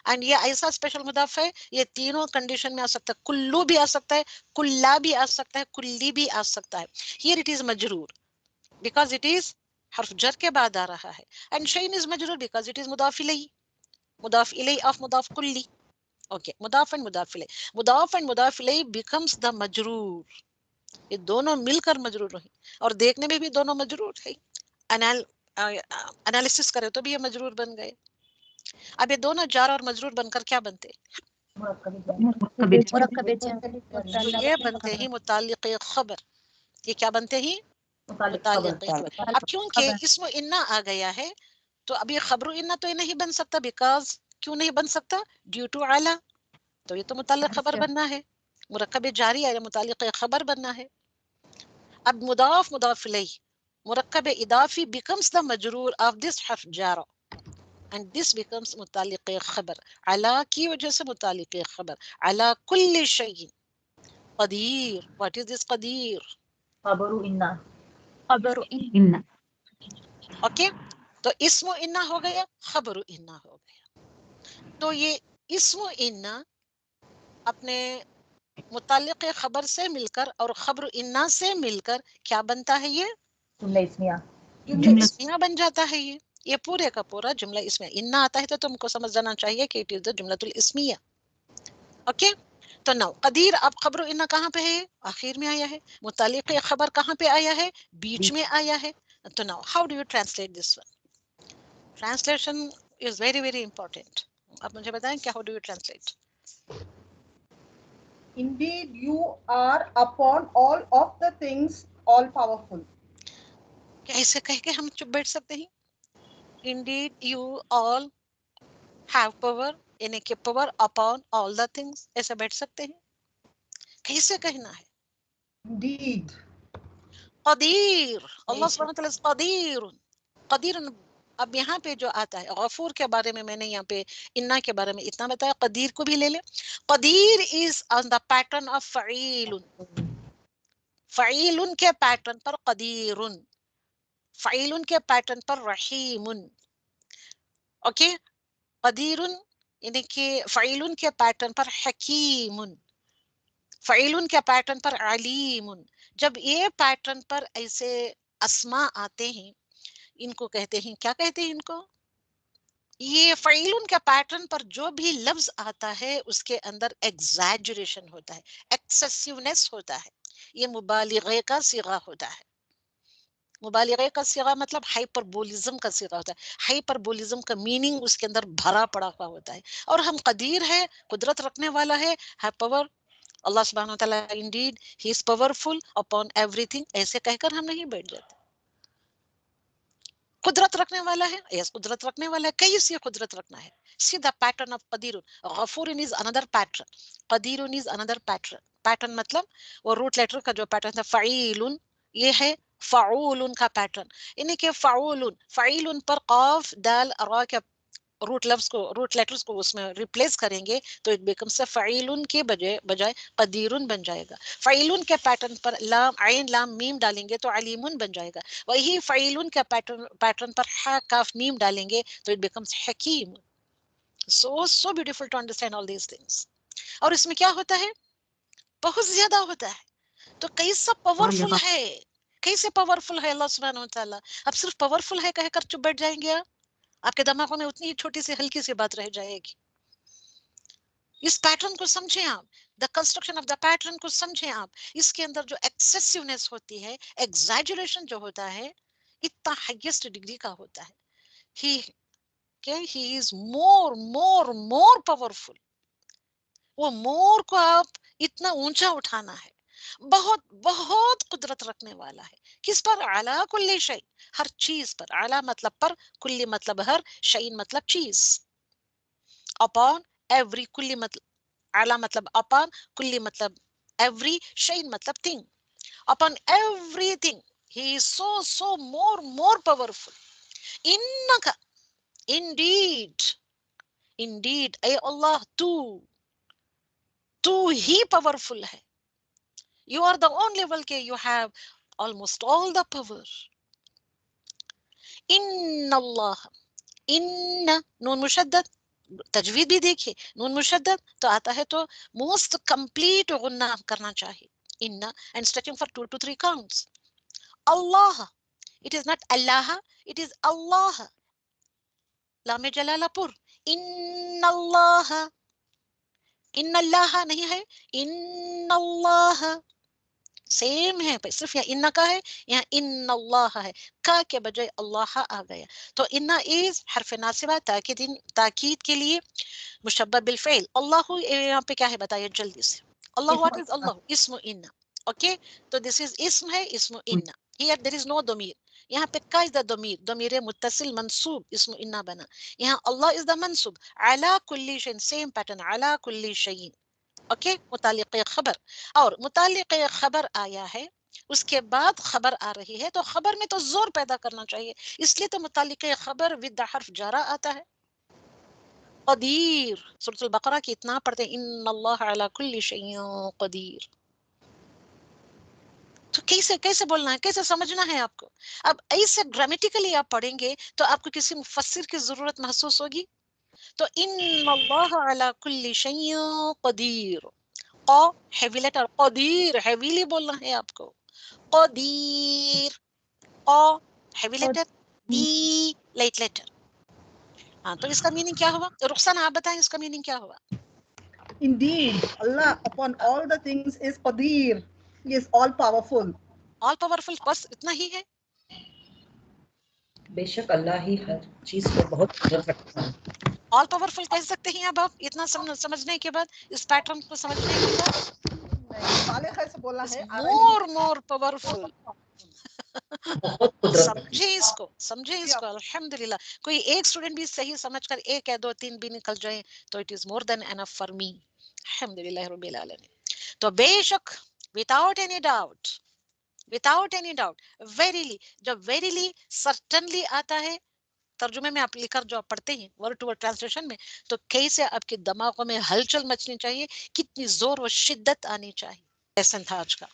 اینڈ یہ ایسا اسپیشل مضاف ہے یہ تینوں کنڈیشن میں آ سکتا ہے. کلو بھی آ سکتا ہے, کلا بھی آ سکتا ہے, کلی بھی آ سکتا ہے. ہیئر اٹ از مجرور بیکاز اٹ از حرف جر کے بعد آ رہا ہے. اینڈ شیئن از مجرور بیکاز اٹ از مضاف الیہ, مضاف الیہ آف مضاف کلی. اوکے, مضاف اینڈ مضاف الیہ. مضاف اینڈ مضاف الیہ بیکمس دا مجرور. یہ دونوں مل کر مجرور ہیں, اور دیکھنے میں بھی دونوں مجرور ہے. انالیسس کرے تو بھی یہ مجرور بن گئے. اب یہ دونوں جار اور مجرور بن کر کیا بنتے؟ مرکب جر تو یہ بنتے ہیں متعلق خبر. یہ کیا بنتے ہیں؟ متعلق خبر. اب کیونکہ اسم انا آ گیا ہے تو اب یہ خبر انا تو یہ نہیں بن سکتا, بیکاز کیوں نہیں بن سکتا؟ ڈیو ٹو اعلی. تو یہ تو متعلق خبر بننا ہے, مرکب جاری ہے, متعلق خبر بننا ہے. اب مضاف مضاف الیہ مرکب اضافی becomes the مجرور of this حرف جارا, and this becomes متعلق خبر. علا کی وجہ سے متعلق خبر. علا کل شیء قدیر. what is this قدیر؟ خبر انا. خبر ان. اوکے, تو اسم انا ہو گیا, خبر انا ہو گیا. تو یہ اسم انا اپنے متعلق خبر سے مل کر اور خبر انا سے مل کر کیا بنتا ہے؟ یہ جملہ اسمیہ. جملہ اسمیہ بن جاتا ہے. یہ پورے کا پورا جملہ اسمیہ. انا آتا ہے تو تم کو سمجھ جانا چاہیے کہ اٹ از دا جملۃ الاسمیہ. اوکے, تو نو قدیر. اب خبر انا کہاں پہ ہے؟ آخر میں آیا ہے. متعلق خبر کہاں پہ آیا ہے؟ بیچ میں آیا ہے. تو no how do you translate this one? Translation is very very important. اب مجھے بتائیں کیا how do you translate? Indeed, you are upon all of the things all powerful. کیا اسے کہہ کے ہم چپ بیٹھ سکتے ہیں؟ Indeed you all have power, یعنی کہ power upon all the things, ایسے بیٹھ سکتے ہیں؟ کیسے کہنا ہے؟ Indeed. قدیر. اللہ سبحانہ وتعالی قدیر. قدیر. اب یہاں پہ جو آتا ہے غفور کے بارے میں نے یہاں پہ انا کے بارے میں اتنا بتایا. قدیر کو بھی لے لیں. قدیر is on the pattern of فعیل. فعیل کے پیٹرن پر قدیر. فعیل کے پیٹرن پر رحیم. اوکے, قدیر یعنی کہ فعیل کے پیٹرن پر حکیم. فعیل کے پیٹرن پر علیم. جب یہ پیٹرن پر ایسے اسماء آتے ہیں, ان کو کہتے ہیں, کیا کہتے ہیں ان کو؟ یہ فعیل کے پیٹرن پر جو بھی لفظ آتا ہے اس کے اندر ایگزیجریشن ہوتا ہے, ایکسیسیونیس ہوتا ہے. یہ مبالغے کا صیغہ ہوتا ہے. مبالغے کا صیغہ مطلب ہائپربولزم کا صیغہ ہوتا ہے. ہائپربولزم کا میننگ اس کے اندر بھرا پڑا ہوا ہوتا ہے. اور ہم قدیر ہے, قدرت رکھنے والا ہے, ہیو پاور. اللہ سبحانہ وتعالی indeed he is powerful upon everything, ایسے کہہ کر ہم نہیں بیٹھ جاتے. قدرت رکھنے والا ہے, یس قدرت رکھنے والا ہے. کیسے قدرت رکھنا ہے؟ سی دا پیٹرن آف قدیر. غفور از اندر پیٹرن, قدیر از اندر پیٹرن. پیٹرن مطلب وہ روٹ لیٹر کا جو پیٹرن تھا فعیل, یہ ہے فعول کا پیٹرن. یعنی کہ فعیل پر قاف دال را کے روٹ لفظ کو, روٹ لیٹرز کو اس میں ریپلیس کریں گے تو اٹ بیکمس فعیل کے بجائے قدیر بن جائے گا. فعیل کے پیٹرن پر لام عین لام میم ڈالیں گے تو علیم بن جائے گا. وہی فعیل کے پیٹرن پر ح کاف میم ڈالیں گے تو اٹ بیکمس حکیم. so beautiful to understand all these things. اور اس میں کیا ہوتا ہے؟ بہت زیادہ ہوتا ہے. تو کیسا پاورفل ہے, कैसे पावरफुल है अल्लाह सुब्हानहू व तआला। अब सिर्फ पावरफुल है कहकर चुप बैठ जाएंगे आप, आपके दिमागों में उतनी ही छोटी सी हल्की सी बात रह जाएगी। इस पैटर्न को समझें आप, the construction of the pattern को समझें आप। इसके अंदर जो एक्सेसिवनेस होती है, एग्जैजुरेशन जो होता है, इतना हाईएस्ट डिग्री का होता है। He is more more more powerful. वो मोर को आप इतना ऊंचा उठाना है, बहुत बहुत कुदरत रखने वाला है। किस पर? अला कुल्ली शै, हर चीज पर। अला मतलब पर, कुल्ली मतलब हर, शैइन मतलब चीज। अपॉन एवरी, कुल्ली मतलब अला मतलब अपॉन, कुल्ली मतलब एवरी, शैइन मतलब thing. Upon everything he is so so more more powerful. इन्नका, इंडीड, इंडीड ए अल्लाह, तू ही पावरफुल है। You are the only one के you have almost all the power. Inna Allah, inna नून मुशद्दद, तजवीद भी देखिए, नून मुशद्दद तो आता है तो मोस्ट कंप्लीट गुन्ना करना चाहिए। Inna and stretching for 2 to 3 counts. Allah, it is not Allah, it is Allah. Lame जलालापुर, Inna Allah, Inna Allah नहीं है, Inna Allah सेम है, सिर्फ यहाँ इन्ना का है, यहाँ इन्ना अल्लाह है, का के बजाय अल्लाह आ गया। तो इन्ना इज हरफ नासिबा, ताकीद के लिए मुशब्बह बिल फ़इल। अल्लाह यहाँ पे क्या है बताइए जल्दी से। अल्लाह, व्हाट इज अल्लाह? इस्म इन्ना। ओके, तो दिस इज इस्म है, इस्म इन्ना। Here there is no Damir, यहाँ पे का इज द दमीर, दमीर मुत्तसिल मंसूब, इस्म इन्ना बना। यहाँ अल्लाह इज द मंसूब, अला कुल्ली शैइन, सेम पैटर्न, अला कुल्ली शैइन। ओके, मुतालिक़ खबर, और मुतालिक़ खबर आया है, उसके बाद खबर आ रही है, तो खबर में तो जोर पैदा करना चाहिए, इसलिए तो मुतालिक़ खबर विद हर्फ जारा आता है। कदीर, सूरह बकरा की इतना पढ़ते हैं, इन्नल्लाह अला कुल्ली शैइन कदीर। तो कैसे कैसे बोलना है, कैसे समझना है आपको। अब ऐसे ग्रामेटिकली आप पढ़ेंगे तो आपको किसी मुफस्सिर की जरूरत महसूस होगी। तो इन्नल्लाह अला कुल्ली शैइन कदीर, क हेवी लेटर, कदीर हेवीली बोलना है आपको, कदीर, क हेवी लेटर, दी लाइट लेटर। हाँ, तो इसका मीनिंग क्या हुआ? रुखसाना आप बताएं इसका मीनिंग क्या हुआ? Indeed, Allah upon all the things is Qadir. He is all powerful. All powerful, बस इतना ही है। बेशक अल्लाह ही हर चीज को बहुत कुदरत रखता है। ऑल पावरफुल कह सकते हैं अब आप, इतना समझने के बाद, इस पैटर्न को समझने के बाद। कैसे बोलना है? मोर मोर पावरफुल। बहुत कुदरत समझे इसको, समझे इसको। अल्हम्दुलिल्लाह, कोई एक स्टूडेंट भी सही समझकर 1 या 2 3 भी निकल जाए तो it is more than enough for me. अल्हम्दुलिल्लाह रब्बिल आलमीन। तो बेशक, without any doubt, without any doubt, verily, जब वेरीली सर्टेनली आता है तर्जुमे में आप लिखकर जो आप पढ़ते हैं वर्ड टू वर्ड ट्रांसलेशन में, तो कैसे आपके दिमागों में हलचल मचनी चाहिए, कितनी जोर और शिद्दत आनी चाहिए। लेसन था आज का,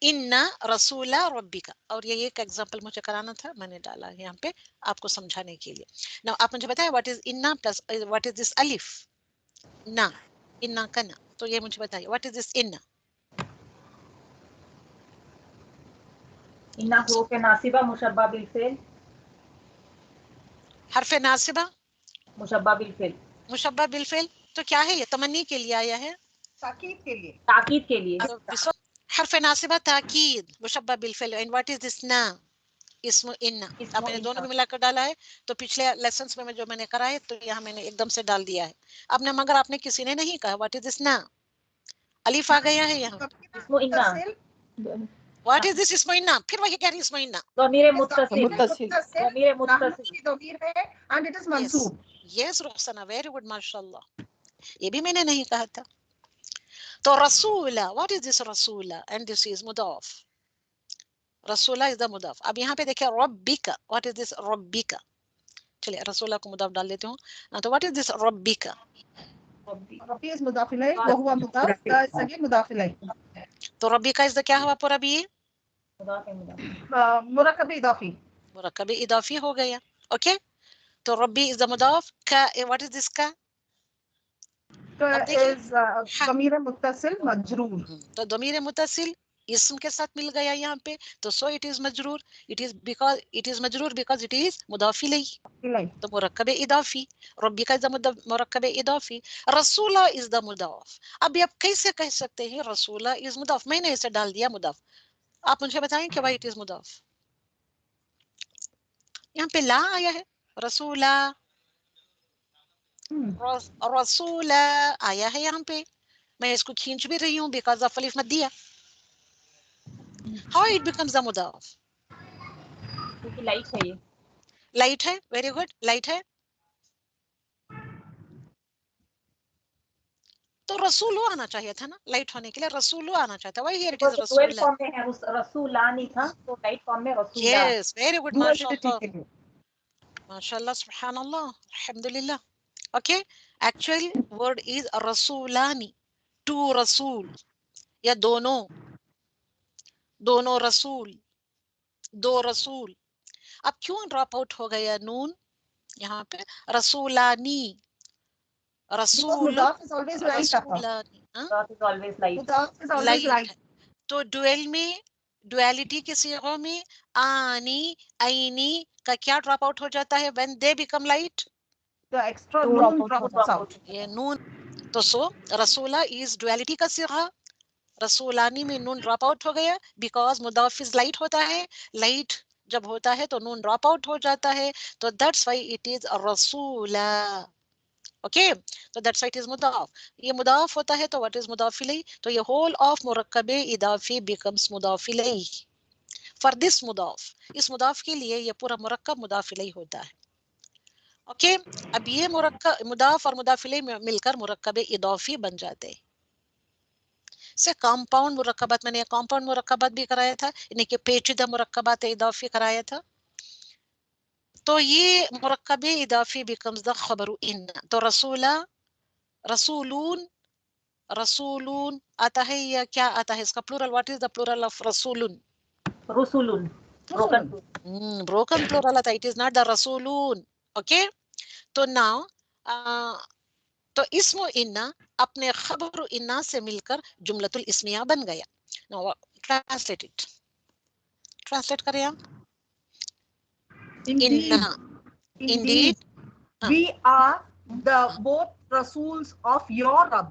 इन्ना रसूला रब्बिका। और ये एक एग्जांपल मुझे कराना था, मैंने डाला यहाँ पे आपको समझाने के लिए। नाउ आप मुझे बताएं व्हाट इज इन्ना प्लस व्हाट इज दिस अलिफ ना, इन्ना का ना, तो ये मुझे बताइए व्हाट इज दिस इन्ना। इन्ना हुरूफ नासिबा मुशब्बा बिल फ़िल, हरफ नासिबा मुशब्बा बिल फ़िल, मुशब्बा बिल फ़िल, तो क्या है ये? तमन्नी के लिए आया है, ताकीद के लिए, ताकीद के लिए। तो हरफ नासिबा ताकीद मुशब्बा बिल फ़िल। एंड व्हाट इज दिस ना? इस्म इन्ना। आपने दोनों को मिलाकर डाला है, तो पिछले लेसन्स में जो मैंने करा है तो यहाँ मैंने एकदम से डाल दिया है आपने, मगर आपने किसी ने नहीं कहा व्हाट इज दिस ना, अलिफ आ गया है यहाँ। इस्मो इन्ना, व्हाट इज दिस इस्म इन्ना, फिर वही कह रही इस्म इन्ना। ज़मीर मुत्तसिल, मुत्तसिल, ज़मीर मुत्तसिल, ज़मीर है एंड इट इज मंसूब। यस रुखसाना, वेरी गुड माशाल्लाह, ये भी मैंने नहीं कहा था। तो रसूला, व्हाट इज दिस रसूला, एंड दिस इज मुदाफ, रसूला इज द मुदाफ। अब यहाँ पे देखिए रब्बिका, व्हाट इज दिस रब्बिका, चलिए रसूला को मुदाफ डाल देती हूँ। तो what is this रब्बिका, rabi is मुदाफ इलैह व हुवा मुदाफ, का सगी मुदाफ इलैह। तो रब्बिका इज द क्या हुआ पूरा भी? मुरक्कब इदाफी, मुरक्कब इदाफी हो गया। ओके, तो रब्बी इज द मुदाफ, का व्हाट इज दिस का? इज ज़मीर मुत्तसिल मजरूर। तो दमीर मुत्तसिल اسم کے ساتھ مل گیا یہاں پہ تو سو اٹ از مجرور. اٹ از مجرور بیکاز اٹ از مضاف الیہ. تو مرکب اضافی. ربی کا مرکب اضافی. رسولہ از دا مضاف. اب آپ کیسے کہہ سکتے ہیں رسولہ از مضاف؟ میں نے اسے ڈال دیا مضاف. آپ مجھے بتائیں کہ وائی اٹ از مضاف. یہاں پہ لا آیا ہے. رسولہ رسولہ آیا ہے یہاں پہ. میں اس کو کھینچ بھی رہی ہوں بیکاز آف الف مت دیا. How it becomes a مضاف؟ کیونکہ لائٹ ہے یہ. لائٹ ہے. Very good. لائٹ ہے تو رسولو آنا چاہیے تھا نا. لائٹ ہونے کے لیے رسولو آنا چاہتا. Why here it is dual رسولہ؟ فارم میں ہے. رسولانی تھا تو لائٹ فارم میں رسولہ. Yes, very good. ماشاءاللہ. ماشاءاللہ. سبحان اللہ. الحمدللہ. Okay. Actual word is رسولانی. Two رسول یا دونوں. دونوں رسول. دو رسول. اب کیوں ڈراپ آؤٹ ہو گیا نون یہاں پہ؟ رسولانی. رسول رسولانی. لائٹ ہے. تو ڈویل میں ڈویلٹی کے صیغوں میں آنی عینی کا کیا ڈراپ آؤٹ ہو جاتا ہے when they become light؟ یہ نون. تو سو رسولہ از ڈویلٹی کا صیغہ. رسولانی میں نون ڈراپ آؤٹ ہو گیا بیکاز مضاف لائٹ ہوتا ہے. لائٹ جب ہوتا ہے تو نون ڈراپ آؤٹ ہو جاتا ہے. تو دیٹس وائی اٹ از رسولہ. اوکے. تو دیٹس وائی اٹ از مضاف. یہ مضاف ہوتا ہے تو واٹ از مضاف الیہ؟ تو یہ ہول آف مرکب اضافی بیکمس مضاف الیہ فار دس مضاف. اس مضاف کے لیے یہ پورا مرکب مضاف الیہ ہوتا ہے. اوکے. اب یہ مرکب مضاف اور مضاف الیہ مل کر مرکب اضافی بن جاتے ہیں. سے کمپاؤنڈ مرکبات میں نے کمپاؤنڈ مرکبات بھی کرایا تھا یعنی کہ پیچیدہ مرکبات اضافی کرایا تھا. تو یہ مرکب اضافی بیکمز دا خبر ان. تو رسولہ رسولون رسولون آتا ہے یا کیا آتا ہے اس کا plural? What is the plural of رسولون؟ رسولن. بروکن پلورل آتا ہے. اٹ از ناٹ دا رسولون. اوکے. تو ناؤ تو اسم و انا اپنے خبر و انا سے مل کر جملۃ الاسمیہ بن گیا. Now translate it. ٹرانسلیٹ کریں آپ. Indeed, we are the both rasuls of your Rabb.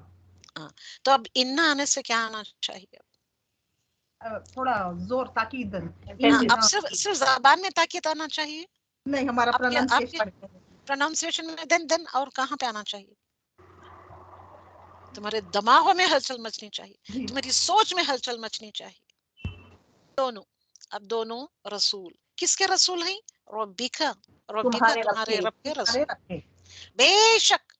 تو اب انا آنے سے کیا آنا چاہیے؟ تھوڑا زور تاکید. اب صرف زبان میں تاکید آنا چاہیے. نہیں ہمارا پروننسیشن میں دن اور کہاں پہ آنا چاہیے؟ تمہارے دماغوں میں ہلچل مچنی چاہیے. تمہاری سوچ میں ہلچل مچنی چاہیے. دونوں. اب دونوں رسول کس کے رسول ہیں؟ ربکا. ربکا تمہارے رب کے رسول. بے شک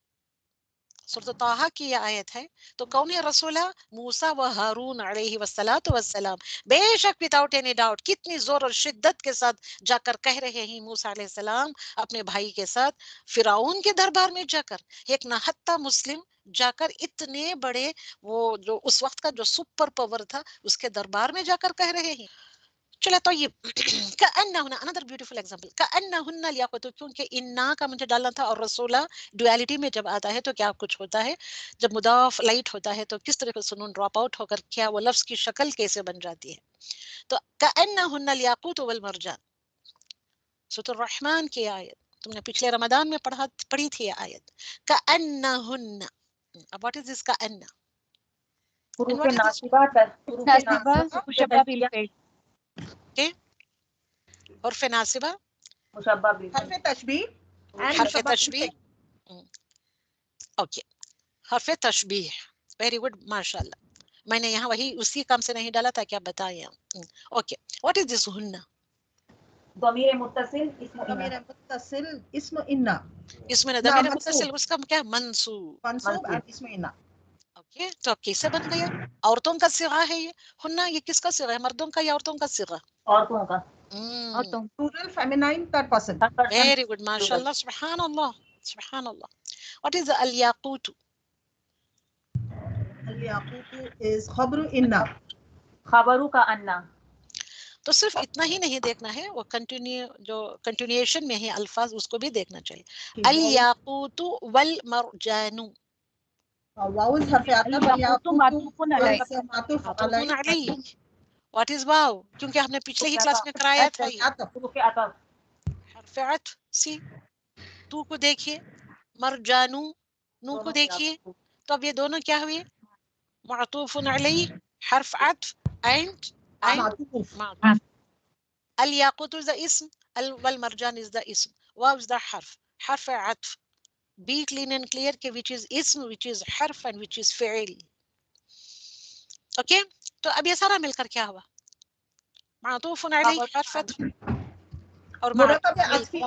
سورۃ طٰہٰ کی یہ آیت ہے. تو کون ہے رسولہ؟ موسیٰ و ہارون علیہ والسلام. بے شک وداؤٹ اینی ڈاؤٹ. کتنی زور اور شدت کے ساتھ جا کر کہہ رہے ہیں موسیٰ علیہ السلام اپنے بھائی کے ساتھ فرعون کے دربار میں جا کر. ایک نہتہ مسلم جا کر اتنے بڑے وہ جو اس وقت کا جو سپر پاور تھا اس کے دربار میں جا کر کہہ رہے ہیں. چلے تو یہ کأنہن another beautiful example کأنہن الیاقوت. کیونکہ انا کا مجھے ڈالنا تھا اور رسولہ ڈویلٹی میں جب آتا ہے تو کیا کچھ ہوتا ہے. جب مضاف لائٹ ہوتا ہے تو کس طرح سے نون ڈراپ آؤٹ ہو کر کیا وہ لفظ کی شکل کیسے بن جاتی ہے. تو کأنہن الیاقوت والمرجان. سورۃ الرحمن کی آیت تم نے پچھلے رمضان میں پڑھی تھی یہ آیت. کأنہن. اب واٹ از دس کأن؟ حروف ناصبہ مشبہ بالفعل. حرف ناصبہ مشبہ حرف تشبیہ حرف تشبیہ. اوکے. حرف تشبیہ. ویری گڈ ماشاء اللہ. میں نے یہاں وہی اسی کام سے نہیں ڈالا تھا کہ آپ بتائیں. اوکے. واٹ از دس ہن؟ ضمیر متصل اسم انا. اس میں ضمیر متصل اس کا کیا؟ منصوب. اسم انا. اوکے. تو اب کیسے بن گیا؟ عورتوں کا صیغہ ہے یہ. ہننا یہ کس کا صیغہ ہے؟ مردوں کا یا عورتوں کا صیغہ؟ عورتوں کا. Plural feminine third person. Very good ماشاء اللہ. سبحان اللہ. سبحان اللہ. What is الیاقوت؟ الیاقوت از خبر انا. خبرو کا انا. تو صرف اتنا ہی نہیں دیکھنا ہے وہ جو کنٹینیوشن میں ہے الفاظ اس کو بھی دیکھنا چاہیے. الیاقوت والمرجان. واو حرف عطف. معطوف معطوف علیہ. What is वाव? क्योंकि हमने पिछले ही क्लास में कराया था ये حروف عطف حرف عطف. सी तू को देखिए, मरजानू नू को देखिए, तो अब ये दोनों क्या हुए? معطوف عليه حرف عطف and معطوف. معطوف. الياقوت is the اسم والمرجان is the اسم. واو is the حرف عطف. Be clean and clear कि which is اسم, which is حرف and which is فعل. اوكي तो अब ये सारा मिलकर क्या हुआ? معطوف عليه حرف عطف और مرکب عطفی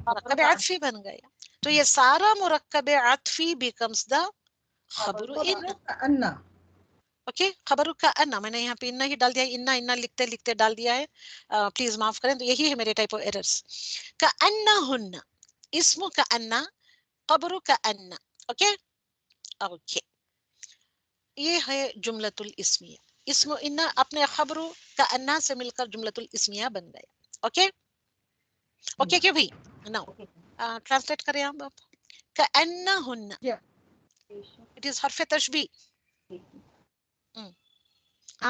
مرکب عطفی بن گیا. تو یہ سارا مرکب عطفی becomes the خبر ان. اوکے خبر کا انا میں نے یہاں پہ انا ہی ڈال دیا ہے, انا انا لکھتے لکھتے ڈال دیا ہے, پلیز معاف کریں. تو یہی ہے میرے ٹائپ آف ایررز. کا انا ہن اسم کا انا خبر کا انا. اوکے اوکے یہ ہے جملۃ الاسمیہ. اسم انا اپنے خبر کا انا سے مل کر جملۃ الاسمیہ بن گیا. اوکے اوکے کیا بھائی ناؤ ٹرانسلیٹ کریں آپ. کا انا ہن اٹ از حرف تشبیہ.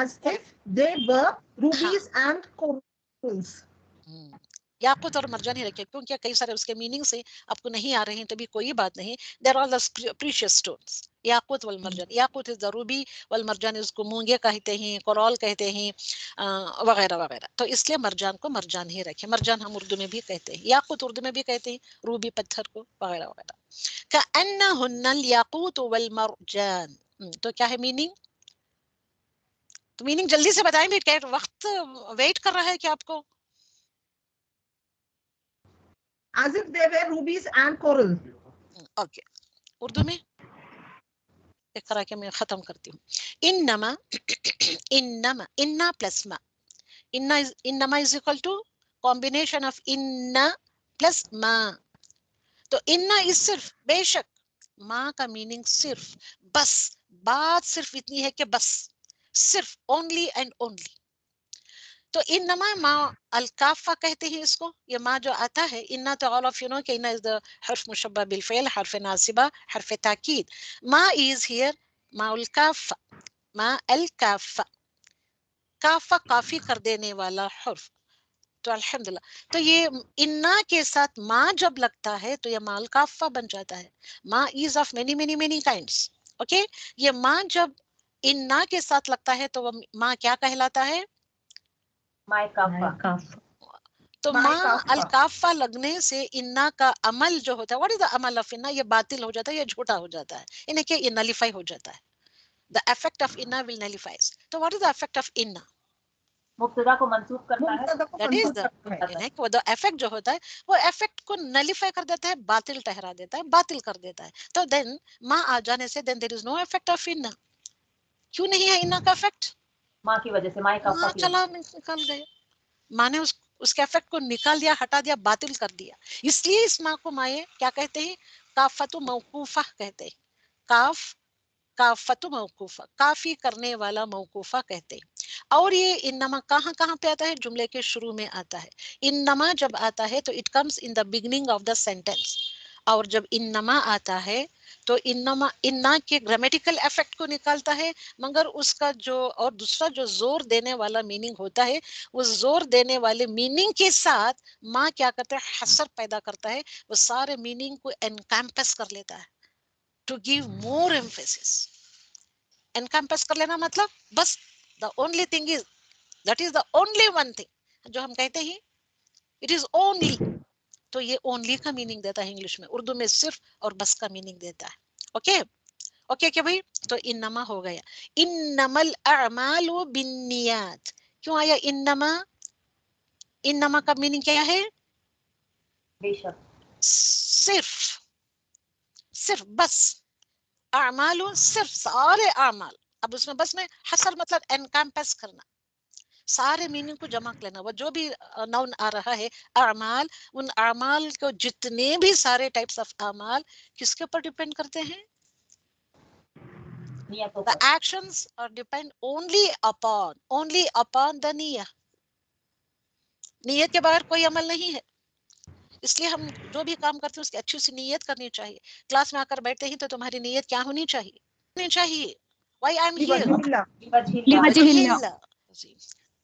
As if they were rubies and corals. یاقوت اور مرجان ہی رکھے کیونکہ کئی سارے اس کے میننگ سے آپ کو نہیں آ رہے ہیں تو بھی کوئی بات نہیں. There are the precious stones. یاقوت والمرجان. یاقوت is the ruby والمرجان اس کو مونگے کہتے ہیں, کورال کہتے ہیں وغیرہ وغیرہ. تو اس لیے مرجان کو مرجان ہی رکھے. مرجان ہم اردو میں بھی کہتے ہیں, یاقوت اردو میں بھی کہتے ہیں, روبی پتھر کو وغیرہ وغیرہ. کأنہن الیاقوت والمرجان. تو کیا ہے میننگ؟ تو میننگ جلدی سے بتائیں بھی, وقت ویٹ کر رہا ہے کہ آپ کو. As if they were rubies and coral. Okay Urdu میں اقرا کے میں ختم کرتی ہوں. انما انما انا پلس ما. انما is equal to combination of انا پلس ما. تو انا از صرف بے شک, ما کا میننگ صرف بس, بات صرف اتنی ہے کہ بس صرف اونلی اینڈ اونلی. تو انما ما الکافہ کہتے ہیں اس کو. یہ ما جو آتا ہے انا تو all of you know کہ انا is the حرف مشبہ بالفعل, حرف ناصبہ, حرف تاکید. ما is here ما الکافہ, ما الکافہ, کافہ کافی کر دینے والا حرف. تو الحمدللہ تو یہ انا کے ساتھ ما جب لگتا ہے تو یہ ما الکافہ بن جاتا ہے. ما is of many many many kinds. Okay یہ ما جب انا کے ساتھ لگتا ہے تو وہ ما کیا کہلاتا ہے؟ تو ما الکافہ لگنے سے انا کا عمل جو ہوتا ہے, what is the عمل of انا, یہ باطل ہو جاتا ہے, یہ جھوٹا ہو جاتا ہے, انہیں کہ یہ نلیفائی ہو جاتا ہے. the effect of انا will nullifies. تو what is the effect of انا؟ مبتدا کو منسوخ کرتا ہے. that is the effect جو ہوتا ہے وہ effect کو نلیفائی کر دیتا ہے, باطل ٹھہرا دیتا ہے, باطل کر دیتا ہے. تو then ما آ جانے سے then there is no effect of انا. کیوں نہیں ہے انا کا افیکٹ؟ ماں کی وجہ سے, ماں کافہ کی چلا نکل گئے, ماں نے اس کے افیکٹ کو نکال دیا, ہٹا دیا, باطل کر دیا. اس لیے اس ماں کو مائے کیا کہتے ہیں؟ کافت موقوفہ کہتے ہیں. کافت موقوفہ, کافی کرنے والا موقوفہ کہتے ہیں. اور یہ انما کہاں کہاں پہ آتا ہے؟ جملے کے شروع میں آتا ہے. انما جب آتا ہے تو it comes in the beginning of the sentence. اور جب انما آتا ہے تو انما انا کے گرامیٹیکل افیکٹ کو نکالتا ہے, مگر اس کا جو اور دوسرا جو زور دینے والا میننگ ہوتا ہے, وہ زور دینے والے میننگ کے ساتھ ماں کیا کرتا ہے؟ حصر پیدا کرتا ہے, وہ سارے میننگ کو انکمپس کر لیتا ہے to give more emphasis. Encompass کر لینا مطلب بس the only thing is that is the only one thing جو ہم کہتے ہیں it is only. تو یہ اونلی کا میننگ دیتا ہے انگلش میں, اردو میں صرف اور بس کا میننگ دیتا ہے. اوکے اوکے کیا بھائی؟ تو انما ہو گیا. انما الاعمال بالنیات. کیوں آیا انما؟ انما کا میننگ کیا ہے؟ بے شک, صرف, صرف بس. اعمال صرف سارے اعمال. اب اس میں بس میں حصر مطلب انکمپس کرنا, سارے میننگ کو جمع کر لینا. وہ جو بھی نون آ رہا ہے اعمال, ان اعمال کو جتنے بھی سارے ٹائپس آف اعمال کس کے اوپر ڈیپینڈ کرتے ہیں؟ نیتوں The per. actions are depend only upon the نیہ. نیت کے بغیر کوئی عمل نہیں ہے. اس لیے ہم جو بھی کام کرتے ہیں اس کی اچھی سی نیت کرنی چاہیے. کلاس میں آ کر بیٹھتے ہی تو تمہاری نیت کیا ہونی چاہیے؟ why I'm here. लिवजहिल्ला। जी,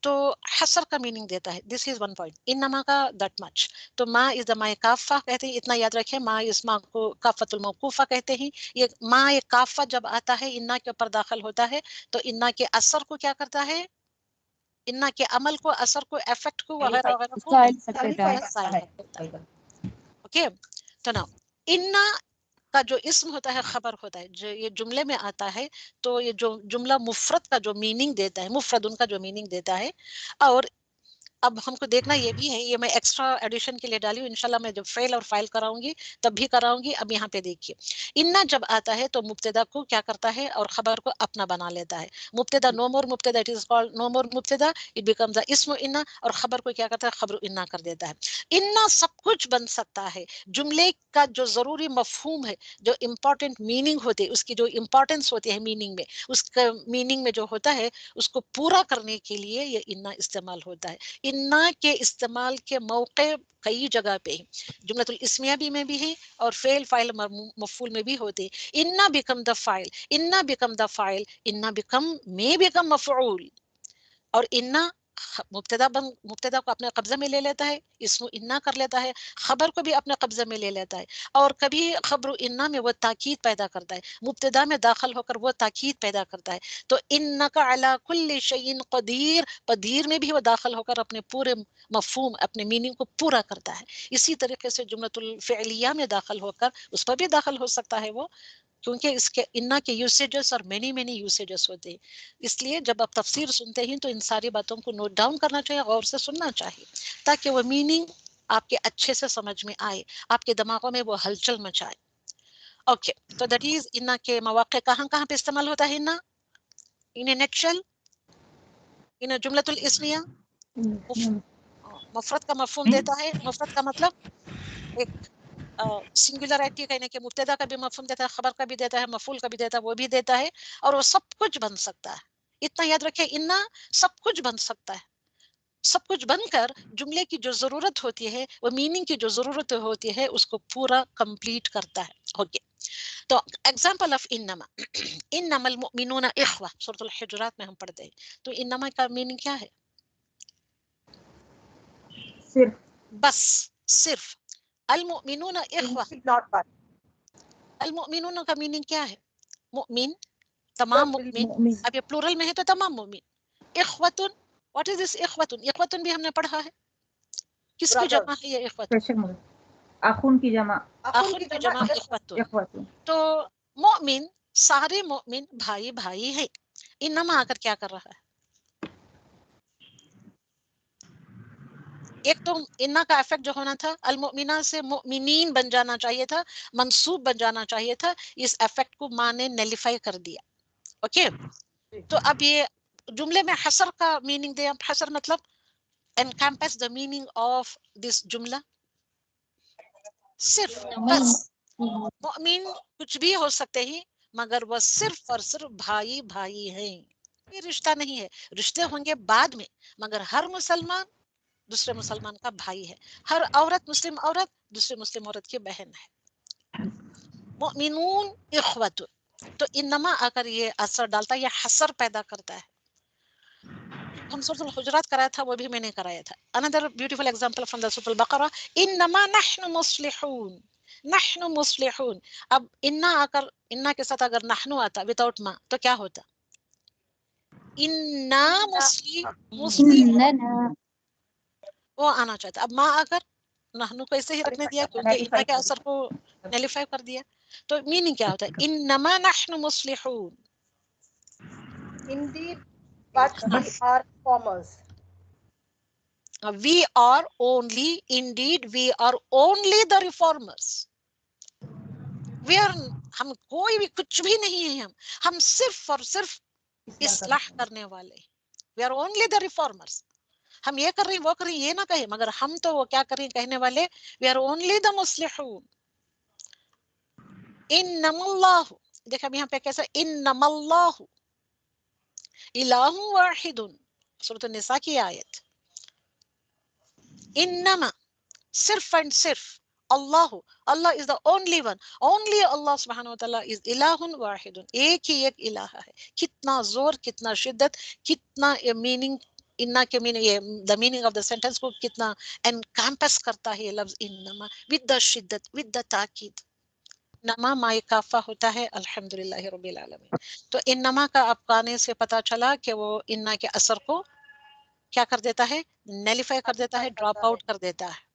तो हसर का मीनिंग देता है. This is one point. इन्नमा का दैट मच. तो मा इज द माए काफा कहते हैं, इतना याद रखें. मा इस मा को काफतुल मौकूफा कहते हैं. ये मा एक काफा जब आता है इन्ना के ऊपर दाखिल होता है तो इन्ना के असर को क्या करता है, इन्ना के अमल को, असर को, इफेक्ट को, वगैरह वगैरह को साइल करता है. ओके, तो ना इन्ना का जो इस्म होता है खबर होता है, जो ये जुमले में आता है तो ये जो जुमला मुफरद का जो मीनिंग देता है, मुफरद उनका जो मीनिंग देता है. और अब हमको देखना ये भी है, ये मैं एक्स्ट्रा एडिशन के लिए डाली हूँ. इंशाल्लाह मैं जब फेल और फाइल कराऊंगी तब भी कराऊंगी. अब यहाँ पे देखिए, इन्ना जब आता है तो मुब्तदा को क्या करता है और खबर को अपना बना लेता है. मुब्तदा नो मोर मुब्तदा, it is called no more मुब्तदा, इट बिकम्स द इस्म इन्ना, और खबर को क्या करता है, खबर इन्ना कर देता है. इन्ना सब कुछ बन सकता है. जुमले का जो जरूरी मफहूम है, जो इम्पोर्टेंट मीनिंग होती है, उसकी जो इम्पोर्टेंस होती है मीनिंग में, उसका मीनिंग में जो होता है उसको पूरा करने के लिए ये इन्ना इस्तेमाल होता है. इन्ना के इस्तेमाल के मौके कई जगह पे है. जुमलतुल इस्मिया भी में भी है और फेल फाइल मफूल में भी होते हैं. इन्ना बिकम द फाइल, इन्ना बिकम द फाइल, इन्ना बिकम मे बिकम मफऊल. और इन्ना मुब्तदा को अपने कब्जे में ले लेता है, इसमें इन्ना कर लेता है, खबर को भी अपने कब्जे में ले लेता है. और कभी खबर इन्ना में वो ताकीद पैदा करता है, मुब्तदा में दाखिल होकर वो ताकीद पैदा करता है. तो इन्नका अला कुल्ली शैइन कदीर, कदीर में भी वो दाखिल होकर अपने पूरे मफहूम, अपने मीनिंग को पूरा करता है. इसी तरीके से जुमलतुल फ़िअलिया में दाखिल होकर उस पर भी दाखिल हो सकता है वो, क्योंकि इसके इन्ना के यूसेजेस और मेनी मेनी यूसेजेस होते हैं. इसलिए जब आप तफसीर सुनते हैं तो इन सारी बातों को नोट डाउन करना चाहिए, गौर से सुनना चाहिए, ताकि वो मीनिंग आपके अच्छे से समझ में आए, आपके दिमागों में वो हलचल मचाए. ओके, तो दैट इज इन्ना के मौके कहाँ कहाँ पे इस्तेमाल होता है. इन्ना इन ए नटशेल, इन जुमलतुल इस्मिया मुफरद का मफहूम देता है. मुफरद का मतलब एक सिंगुलरिटी कहने के, मुब्तदा का भी मफहूम देता है, खबर का भी देता है, मफूल का भी देता है, वो भी देता है. और वो सब कुछ बन सकता है. इतना याद रखें, इन्ना सब कुछ बन सकता है. सब कुछ बनकर जुमले की जो जरूरत होती है, वो मीनिंग की जो जरूरत होती है, उसको पूरा कंप्लीट करता है. ओके, तो एग्जांपल ऑफ इन्नमा. इन्नमल मुमिनूना इख्वा, सूरह हुजुरात में हम पढ़ते हैं. तो इन्नमा का मीनिंग क्या है? सिर्फ, बस, सिर्फ. अल मुमिनूना इख्वा, अल मुमिनूना का मीनिंग क्या है? मुमिन, तमाम मुमिन. अब ये प्लूरल में है तो तमाम मुमिन. इख्वतुन, व्हाट इज दिस इख्वतुन? इख्वतुन भी हमने पढ़ा है. किसकी जमा है ये इख्वतुन? आखुन की जमा, आखुन की जमा इख्वतुन. तो मुमिन, सारे मुमिन भाई भाई है. इन्नमा आकर क्या कर रहा है? एक तो इन्ना का इफेक्ट जो होना था, अल मुमिना से मुमिनीन बन जाना चाहिए था, मंसूब बन जाना चाहिए था. इस इफेक्ट को मां ने नलिफाई कर दिया. ओके, तो अब ये जुमले में हसर का मीनिंग दे. हसर मतलब encompass the meaning of this जुमला. सिर्फ, बस. मुमिन कुछ भी हो सकते हैं, मगर वह सिर्फ और सिर्फ भाई भाई हैं. ये रिश्ता नहीं है. रिश्ते होंगे बाद में, मगर हर मुसलमान दूसरे मुसलमान का भाई है. हर औरत मुस्लिम औरत दूसरे मुस्लिम औरत की बहन है. मुमिनून इख्वतुन. तो इन्नमा आकर ये असर डालता है, ये हसर पैदा करता है. हम सूरह हुजुरात कराया था, वो भी मैंने कराया था. Another beautiful example from the सूरह बकरा, इन्नमा नहनु मुस्लिहून, नहनु मुस्लिहून. अब इन्ना आकर, इन्ना के साथ अगर नहनु आता विदाउट मा तो क्या होता? इन्ना मुस्लिहून, वो आना चाहता. अब माँ आकर नहनु को ऐसे ही रखने दिया, क्योंकि इन्ना के असर को नलिफाई कर दिया. तो मीनिंग क्या होता है? इन्नमा नहनु मुस्लिहून. Indeed, but we are reformers. We are only, indeed we are only the reformers. We are, हम कोई भी कुछ भी नहीं है. हम सिर्फ और सिर्फ इस्लाह करने वाले. We are only the reformers. हम ये कर रहे हैं, वो कर रहे हैं, ये ना कहे, मगर हम तो वो क्या कर रहे हैं कहने वाले. We are only the मुस्लिहून. इन्नमल्लाहु, देखा यहाँ पे कैसा, इन्नमल्लाहु इलाहु वाहिदुन, सूरह निसा की आयत. इन्नमा, सिर्फ एंड सिर्फ, اللہ اللہ از دا اونلی ون اونلی اللہ سبحانہ وتعالی از الہ واحد ایک ہی ایک الہ ہے کتنا زور کتنا شدت کتنا میننگ انا کے meaning the meaning of the sentence کو کتنا انکمپس کرتا ہے یہ لفظ انما ود دا شدت ود دا تاکید نما مائی کافہ ہوتا ہے الحمدللہ رب العالمین تو انما کا آپ کانے سے پتا چلا کہ وہ انا کے اثر کو کیا کر دیتا ہے نیلیفائی کر دیتا ہے ڈراپ آؤٹ کر دیتا ہے